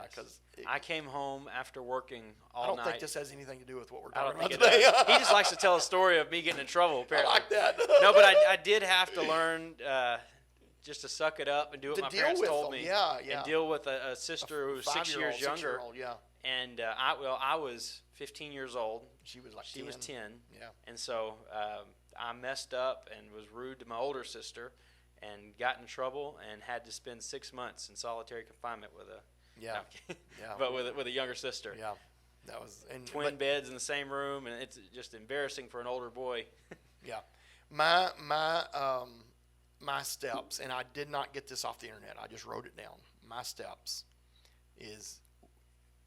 S1: because
S2: I came home after working all night.
S1: I don't think this has anything to do with what we're
S2: I
S1: talking
S2: don't
S1: about
S2: think
S1: today.
S2: it does. He just likes to tell a story of me getting in trouble, apparently.
S1: I like that.
S2: No, but I did have to learn just to suck it up and do what
S1: To
S2: my
S1: deal
S2: parents
S1: with
S2: told
S1: them,
S2: me.
S1: yeah.
S2: And deal with a sister who was 6 years younger.
S1: 6-year-old, yeah.
S2: And I was 15 years old.
S1: She was like
S2: 10. She was 10.
S1: Yeah.
S2: And so I messed up and was rude to my older sister and got in trouble and had to spend 6 months in solitary confinement with a but with a younger sister.
S1: Yeah. That was
S2: twin beds in the same room, and it's just embarrassing for an older boy.
S1: Yeah. My steps, and I did not get this off the internet. I just wrote it down. My steps is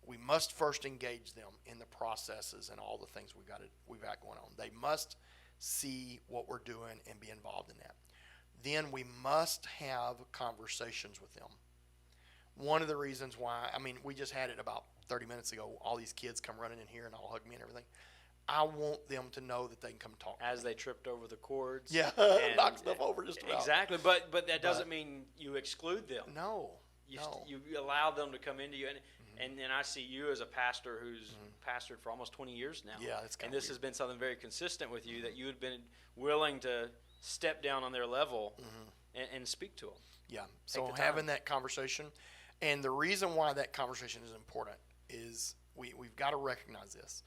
S1: we must first engage them in the processes and all the things we've got going on. They must see what we're doing and be involved in that. Then we must have conversations with them. One of the reasons why, we just had it about 30 minutes ago. All these kids come running in here and all hug me and everything. I want them to know that they can come talk to me.
S2: As they tripped over the cords.
S1: Yeah, knock stuff over just about.
S2: Exactly, but that doesn't mean you exclude them.
S1: No.
S2: You allow them to come into you. And I see you as a pastor who's pastored for almost 20 years now.
S1: Yeah, that's kind
S2: And this has been something very consistent with you, that you had been willing to step down on their level and speak to them.
S1: Yeah, so having that conversation. And the reason why that conversation is important is we've got to recognize this.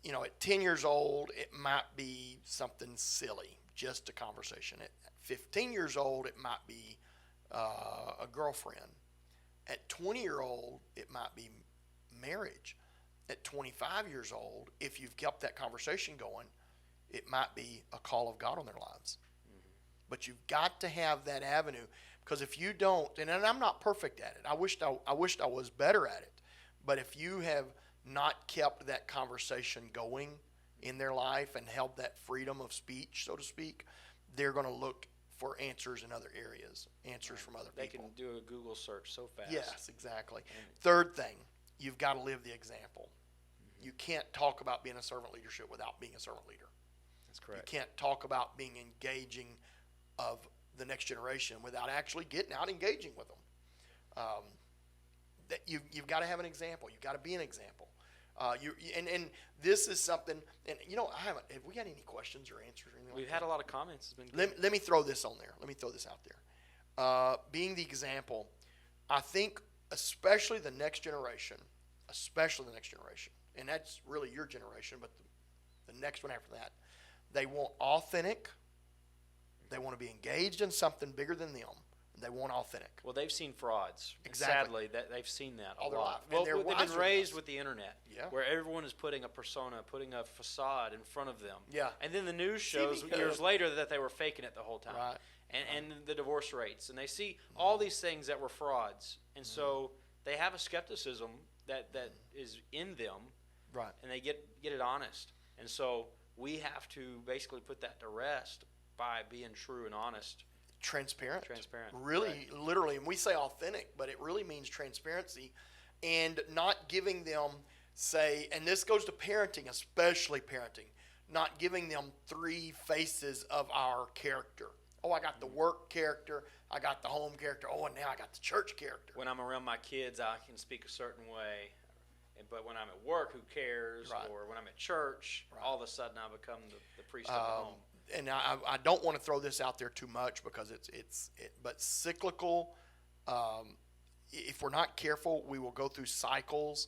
S1: At 10 years old, it might be something silly, just a conversation. At 15 years old, it might be a girlfriend. At 20-year-old, it might be marriage. At 25 years old, if you've kept that conversation going, it might be a call of God on their lives. But you've got to have that avenue, because if you don't, and I'm not perfect at it. I wished I was better at it. But if you have not kept that conversation going in their life and held that freedom of speech, so to speak, they're going to look for answers in other areas, answers from other people.
S2: They can do a Google search so fast.
S1: Yes, exactly. Third thing, you've got to live the example. You can't talk about being a servant leadership without being a servant leader.
S2: That's correct.
S1: You can't talk about being engaging of the next generation without actually getting out engaging with them. That you've got to have an example. You've got to be an example. And this is something. And have we got any questions or answers or anything?
S2: We've had a lot of comments. It's been good.
S1: Let me throw this on there. Let me throw this out there. Being the example, I think especially the next generation, and that's really your generation, but the next one after that, they want authentic. They want to be engaged in something bigger than them. They want authentic.
S2: Well, they've seen frauds.
S1: Exactly.
S2: Sadly, they've seen that
S1: all
S2: a
S1: their
S2: lot.
S1: life.
S2: Well, they've been raised with the internet,
S1: Yeah.
S2: where everyone is putting a persona, putting a facade in front of them.
S1: Yeah.
S2: And then the news shows years later that they were faking it the whole time.
S1: Right.
S2: And the divorce rates. And they see all these things that were frauds. And so they have a skepticism that is in them.
S1: Right.
S2: And they get it honest. And so we have to basically put that to rest by being true and honest.
S1: Transparent.
S2: Really,
S1: right. Literally. And we say authentic, but it really means transparency, and not giving them, and this goes to parenting, especially parenting, not giving them three faces of our character Oh, I got the work character. I got the home character. Oh, and now I got the church character.
S2: When I'm around my kids, I can speak a certain way. But when I'm at work, who cares?
S1: Right.
S2: Or when I'm at church,
S1: Right.
S2: all of a sudden I become the priest of the home.
S1: And I don't want to throw this out there too much because but cyclical. If we're not careful, we will go through cycles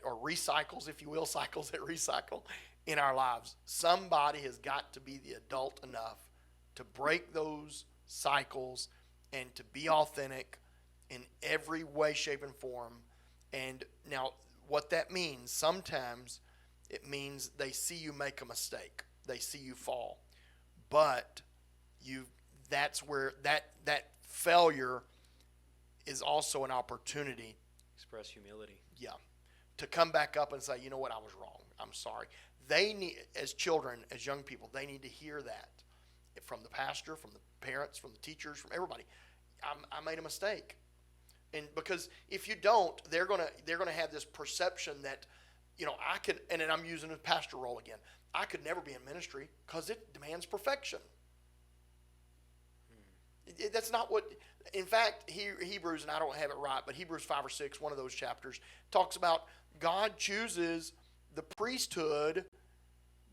S1: or recycles, if you will, cycles that recycle in our lives. Somebody has got to be the adult enough to break those cycles and to be authentic in every way, shape, and form. And now, what that means, sometimes it means they see you make a mistake, they see you fall, but that's where that failure is also an opportunity.
S2: Express humility.
S1: Yeah, to come back up and say, you know what, I was wrong. I'm sorry. They need, as children, as young people, they need to hear that from the pastor, from the parents, from the teachers, from everybody. I made a mistake, and because if you don't, they're gonna have this perception that, I could, and then I'm using the pastor role again. I could never be in ministry because it demands perfection. That's not what. In fact, Hebrews, and I don't have it right, but Hebrews 5 or 6, one of those chapters, talks about God chooses the priesthood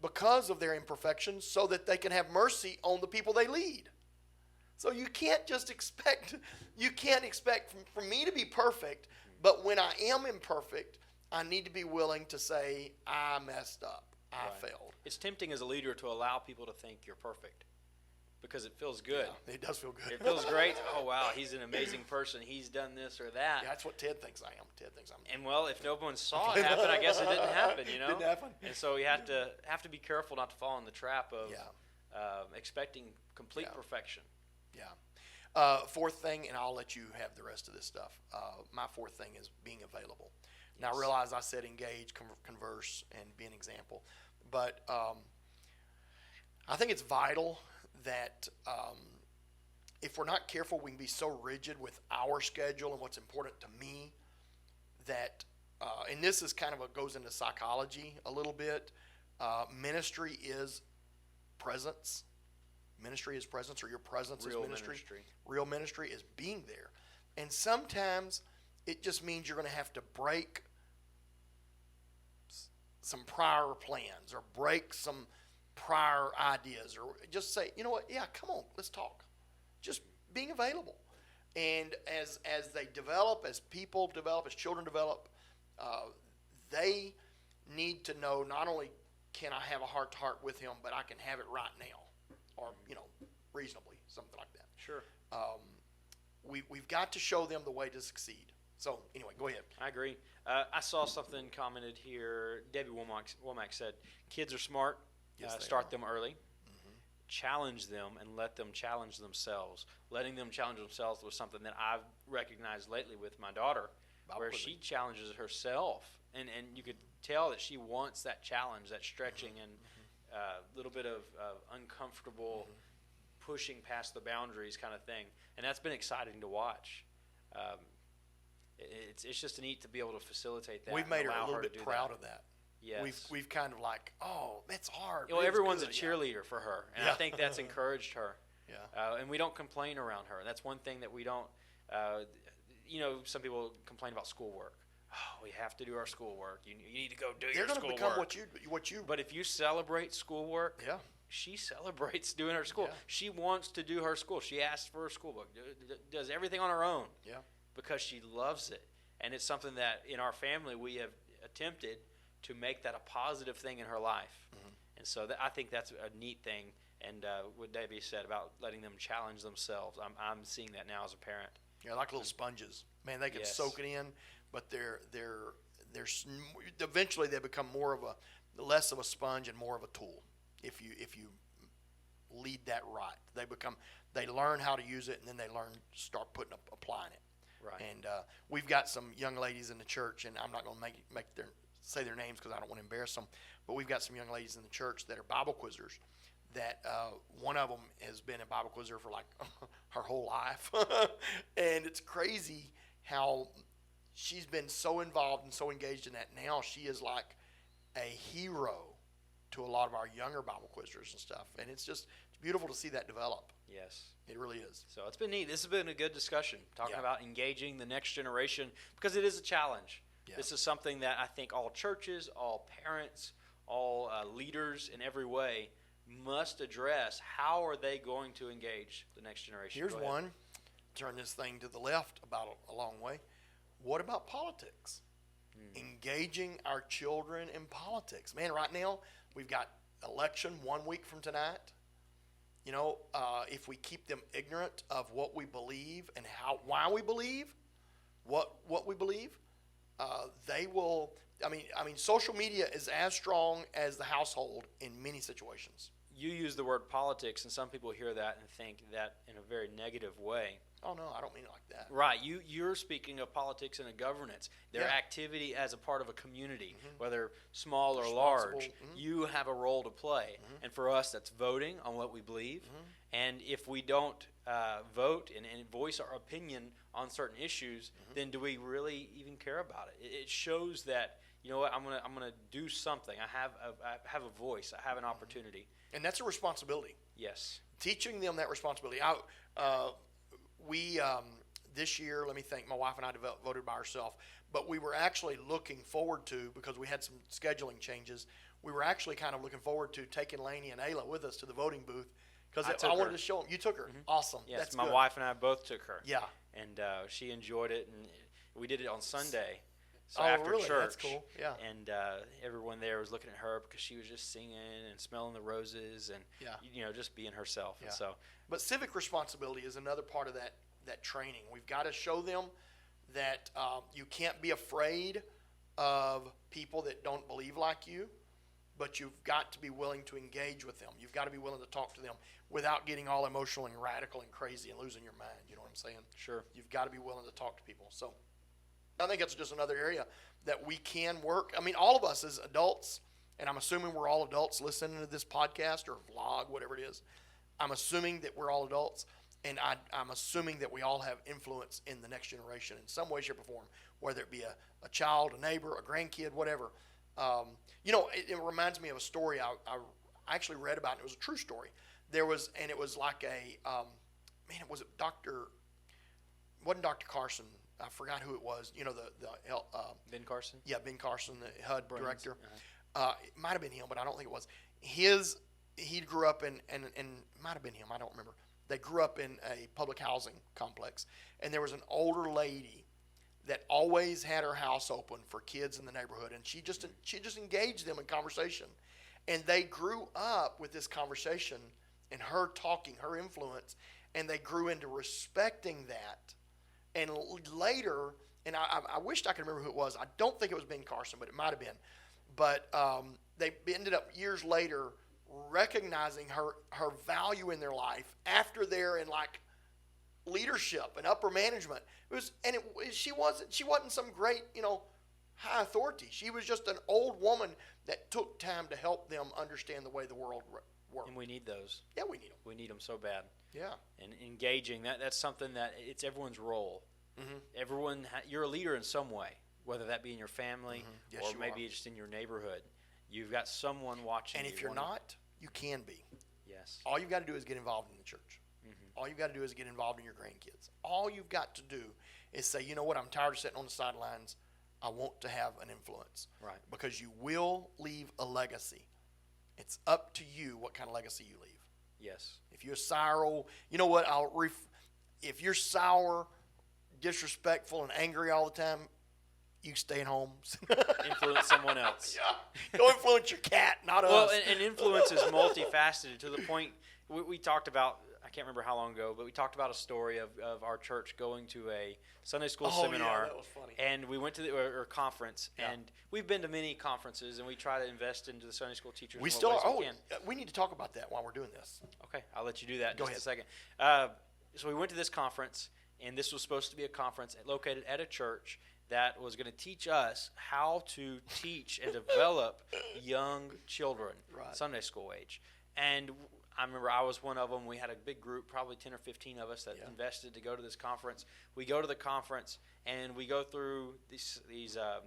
S1: because of their imperfections so that they can have mercy on the people they lead. So you can't expect from me to be perfect, but when I am imperfect, I need to be willing to say, I messed up, I failed.
S2: It's tempting as a leader to allow people to think you're perfect because it feels good.
S1: Yeah, it does feel good.
S2: It feels great. Oh, wow, he's an amazing person. He's done this or that.
S1: Yeah, that's what Ted thinks I am. Ted thinks I'm.
S2: And well, if no one saw it happen, I guess it didn't happen.
S1: Didn't happen.
S2: And so you have to be careful not to fall in the trap of expecting complete perfection.
S1: Yeah. Fourth thing, and I'll let you have the rest of this stuff. My fourth thing is being available. Now, I realize I said engage, converse, and be an example. But I think it's vital that if we're not careful, we can be so rigid with our schedule and what's important to me that, and this is kind of what goes into psychology a little bit, ministry is presence. Ministry is presence, or your presence is ministry. Real ministry is being there. And sometimes it just means you're going to have to break some prior plans or break some prior ideas, or just say, you know what, yeah, come on, let's talk. Just being available. And as they develop, as people develop, as children develop, they need to know not only can I have a heart-to-heart with him, but I can have it right now, or, reasonably, something like that.
S2: Sure.
S1: We've got to show them the way to succeed. So, anyway, go ahead.
S2: I agree. I saw something commented here. Debbie Womack said, kids are smart.
S1: Yes,
S2: start them early. Challenge them and let them challenge themselves. Letting them challenge themselves was something that I've recognized lately with my daughter, where she challenges herself. And you could tell that she wants that challenge, that stretching, and a little bit of uncomfortable pushing past the boundaries kind of thing. And that's been exciting to watch. It's just neat to be able to facilitate that.
S1: We've made her a little bit proud of that.
S2: Yes.
S1: We've kind of like, oh, that's hard.
S2: Well, everyone's a cheerleader for her, and I think that's encouraged her.
S1: Yeah.
S2: And we don't complain around her. That's one thing that we don't. Some people complain about schoolwork. Oh, we have to do our schoolwork. You need to go do your schoolwork. They're going to
S1: become what you.
S2: But if you celebrate schoolwork,
S1: yeah,
S2: she celebrates doing her school.
S1: Yeah.
S2: She wants to do her school. She asks for her schoolbook. Does everything on her own.
S1: Yeah.
S2: Because she loves it, and it's something that in our family we have attempted to make that a positive thing in her life. And so I think that's a neat thing. And what Debbie said about letting them challenge themselves, I'm seeing that now as a parent.
S1: Yeah, like little sponges. Man, they can soak it in, but they're eventually they become less of a sponge and more of a tool. If you lead that right, they learn how to use it, and then they start applying it.
S2: Right.
S1: And we've got some young ladies in the church, and I'm not going to say their names because I don't want to embarrass them, but we've got some young ladies in the church that are Bible quizzers. That one of them has been a Bible quizzer for like her whole life, and it's crazy how she's been so involved and so engaged in that. Now she is like a hero to a lot of our younger Bible quizzers and stuff, and it's beautiful to see that develop.
S2: Yes.
S1: It really is.
S2: So it's been neat. This has been a good discussion, talking
S1: Yeah.
S2: about engaging the next generation, because it is a challenge.
S1: Yeah.
S2: This is something that I think all churches, all parents, all leaders in every way must address. How are they going to engage the next generation?
S1: Here's
S2: Go ahead.
S1: one. Turn this thing to the left about a long way. What about politics? Engaging our children in politics. Man, right now we've got election 1 week from tonight. You know, if we keep them ignorant of what we believe and why we believe, what we believe, they will. I mean, social media is as strong as the household in many situations.
S2: You use the word politics, and some people hear that and think that in a very negative way.
S1: Oh no, I don't mean it like that.
S2: Right. You're speaking of politics and a governance, their
S1: Yeah.
S2: activity as a part of a community, whether small or large. You have a role to play. And for us, that's voting on what we believe. And if we don't vote and voice our opinion on certain issues, then do we really even care about it? It shows that, you know what, I'm gonna do something. I have a voice. I have an opportunity.
S1: And that's a responsibility.
S2: Yes.
S1: Teaching them that responsibility. We this year, let me think, my wife and I voted by ourselves, but we were actually looking forward to, because we had some scheduling changes, we were actually kind of looking forward to taking Lainey and Ayla with us to the voting booth, because
S2: I took
S1: I wanted
S2: her.
S1: to show them. You took her. Awesome.
S2: Yes,
S1: That's
S2: my
S1: good.
S2: wife and I both took her.
S1: Yeah.
S2: And she enjoyed it, and we did it on Sunday. So
S1: Oh,
S2: after
S1: really?
S2: church,
S1: That's cool. Yeah.
S2: And everyone there was looking at her because she was just singing and smelling the roses and
S1: Yeah.
S2: Just being herself.
S1: Yeah.
S2: And so
S1: But civic responsibility is another part of that training. We've got to show them that you can't be afraid of people that don't believe like you, but you've got to be willing to engage with them. You've got to be willing to talk to them without getting all emotional and radical and crazy and losing your mind. You know what I'm saying?
S2: Sure.
S1: You've got to be willing to talk to people. So I think that's just another area that we can work. I mean, all of us as adults, and I'm assuming we're all adults listening to this podcast or vlog, whatever it is. I'm assuming that we're all adults, and I'm assuming that we all have influence in the next generation in some way, shape, or form, whether it be a child, a neighbor, a grandkid, whatever. It reminds me of a story I actually read about, and it was a true story. It was like it was wasn't Dr. Carson. I forgot who it was. You know,
S2: Ben Carson?
S1: Yeah, Ben Carson, the HUD
S2: Brains,
S1: director. It might have been him, but I don't think it was. He grew up in, and it might have been him, I don't remember. They grew up in a public housing complex, and there was an older lady that always had her house open for kids in the neighborhood, and she just engaged them in conversation. And they grew up with this conversation and her talking, her influence, and they grew into respecting that. And later, and I wished I could remember who it was. I don't think it was Ben Carson, but it might have been. But they ended up years later recognizing her value in their life after they're in like leadership and upper management. She wasn't some great high authority. She was just an old woman that took time to help them understand the way the world worked.
S2: And we need those.
S1: Yeah, we need them.
S2: We need them so bad.
S1: Yeah.
S2: And engaging, that's something that it's everyone's role.
S1: Mm-hmm.
S2: You're a leader in some way, whether that be in your family
S1: Yes,
S2: or
S1: you
S2: maybe
S1: are.
S2: just in your neighborhood. You've got someone watching
S1: And
S2: you.
S1: if you're not, you can be.
S2: Yes.
S1: All you've got to do is get involved in the church. All you've got to do is get involved in your grandkids. All you've got to do is say, you know what, I'm tired of sitting on the sidelines. I want to have an influence.
S2: Right.
S1: Because you will leave a legacy. It's up to you what kind of legacy you leave.
S2: Yes.
S1: If you're sour, you know what, if you're sour, disrespectful, and angry all the time, you stay at home.
S2: Influence someone else.
S1: Yeah. Go influence your cat, not
S2: Well,
S1: us.
S2: and influence is multifaceted to the point we talked about. I can't remember how long ago, but we talked about a story of our church going to a Sunday school seminar.
S1: Yeah, that was funny.
S2: And we went to the conference,
S1: Yeah.
S2: and we've been to many conferences, and we try to invest into the Sunday school teachers.
S1: We
S2: in what
S1: still
S2: ways
S1: are.
S2: we can.
S1: We need to talk about that while we're doing this.
S2: Okay, I'll let you do that in
S1: Go
S2: just
S1: ahead.
S2: a second. So we went to this conference, and this was supposed to be a conference located at a church that was going to teach us how to teach and develop young children,
S1: Right.
S2: Sunday school age. And I remember I was one of them. We had a big group, probably 10 or 15 of us that invested to go to this conference. We go to the conference, and we go through these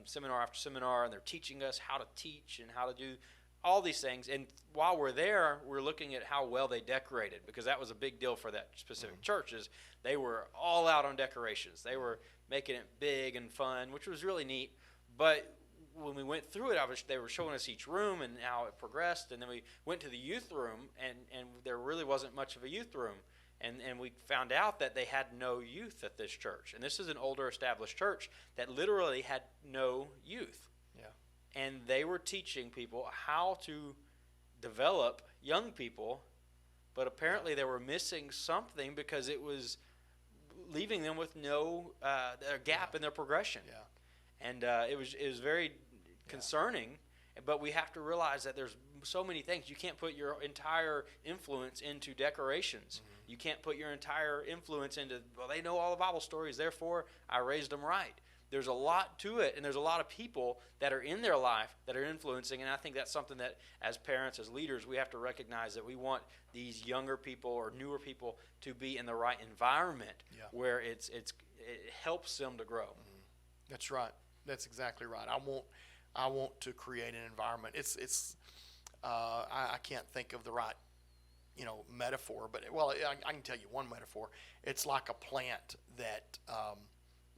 S2: seminar after seminar, and they're teaching us how to teach and how to do all these things. And while we're there, we're looking at how well they decorated, because that was a big deal for that specific church. Is they were all out on decorations. They were making it big and fun, which was really neat. But when we went through it, they were showing us each room and how it progressed. And then we went to the youth room, and there really wasn't much of a youth room. And we found out that they had no youth at this church. And this is an older established church that literally had no youth.
S1: Yeah.
S2: And they were teaching people how to develop young people, but apparently they were missing something, because it was leaving them with no gap in their progression.
S1: Yeah.
S2: And it was very concerning. But we have to realize that there's so many things. You can't put your entire influence into decorations. Mm-hmm. You can't put your entire influence into, well, they know all the Bible stories, therefore I raised them right. There's a lot to it, and there's a lot of people that are in their life that are influencing, and I think that's something that as parents, as leaders, we have to recognize, that we want these younger people or newer people to be in the right environment where it helps them to grow.
S1: Mm-hmm. That's right. That's exactly right. I want to create an environment. I can't think of the right, metaphor, but I can tell you one metaphor. It's like a plant that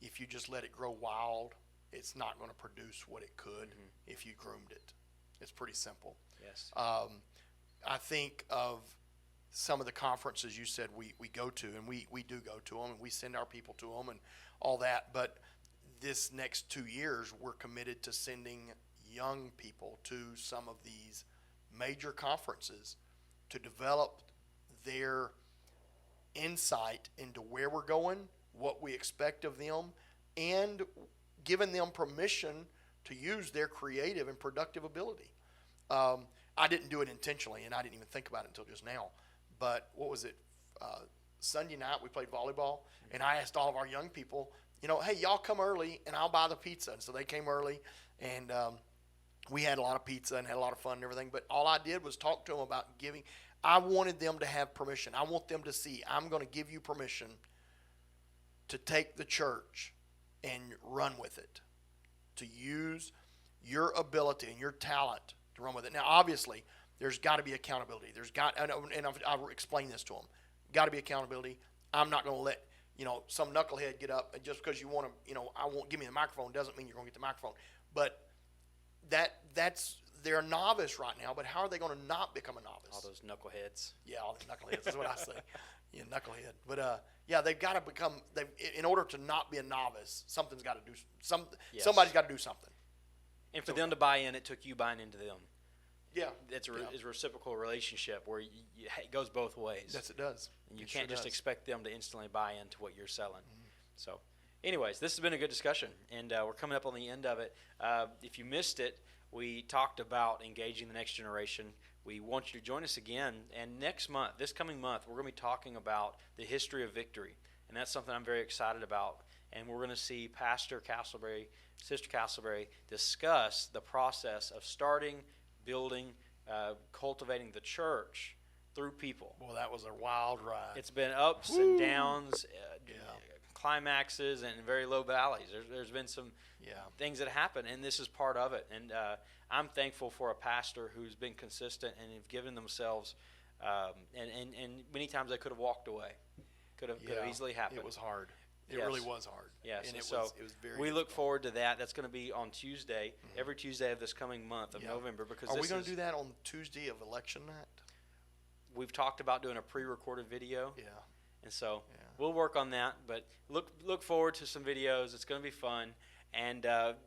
S1: if you just let it grow wild, it's not going to produce what it could if you groomed it. It's pretty simple.
S2: Yes.
S1: I think of some of the conferences you said we go to, and we do go to them, and we send our people to them and all that, but this next 2 years, we're committed to sending young people to some of these major conferences to develop their insight into where we're going, what we expect of them, and giving them permission to use their creative and productive ability. I didn't do it intentionally, and I didn't even think about it until just now. But what was it? Sunday night, we played volleyball, and I asked all of our young people, hey, y'all come early and I'll buy the pizza. And so they came early, and we had a lot of pizza and had a lot of fun and everything. But all I did was talk to them about giving. I wanted them to have permission. I want them to see, I'm going to give you permission to take the church and run with it, to use your ability and your talent to run with it. Now, obviously, there's got to be accountability. And I've explained this to them. Got to be accountability. I'm not going to let some knucklehead get up, and just because you want to, I won't give me the microphone doesn't mean you're going to get the microphone. But they're a novice right now, but how are they going to not become a novice?
S2: All those knuckleheads.
S1: Yeah, all the knuckleheads is what I say. Yeah, knucklehead. But they've got to become. In order to not be a novice, something's got to do. Somebody's got to do something.
S2: And for them to buy in, it took you buying into them.
S1: Yeah,
S2: it's a reciprocal relationship where it goes both ways.
S1: Yes, it does.
S2: And you can't just expect them to instantly buy into what you're selling. Mm-hmm. So, anyways, this has been a good discussion, and we're coming up on the end of it. If you missed it, we talked about engaging the next generation. We want you to join us again, and this coming month, we're going to be talking about the history of victory, and that's something I'm very excited about. And we're going to see Pastor Castleberry, Sister Castleberry, discuss the process of starting, building, cultivating the church through people.
S1: Well, that was a wild ride.
S2: It's been ups and downs, climaxes, and very low valleys. There's been some things that happen, and this is part of it. And I'm thankful for a pastor who's been consistent and have given themselves. And many times they could have walked away. Could have easily happened.
S1: It was hard. It really was hard.
S2: Yes,
S1: and
S2: it
S1: was very
S2: we
S1: difficult.
S2: look forward to that. That's going to be on Tuesday, every Tuesday of this coming month of November. Because
S1: are we going to do that on Tuesday of election night?
S2: We've talked about doing a pre-recorded video.
S1: Yeah.
S2: And so we'll work on that. But look forward to some videos. It's going to be fun. And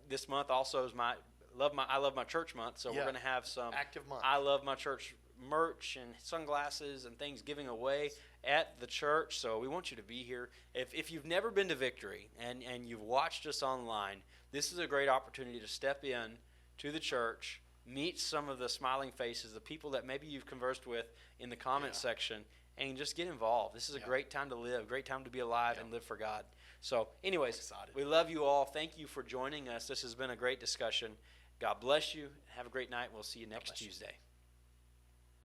S2: this month also is I love my church month. So we're going to have some
S1: active month.
S2: I love my church merch and sunglasses and things giving away at the church. So we want you to be here. If you've never been to Victory and you've watched us online, this is a great opportunity to step in to the church, meet some of the smiling faces, the people that maybe you've conversed with in the comment section, and just get involved. This is a great time to live, great time to be alive and live for God. So anyways, we love you all. Thank you for joining us. This has been a great discussion. God bless you. Have a great night. We'll see you next Tuesday.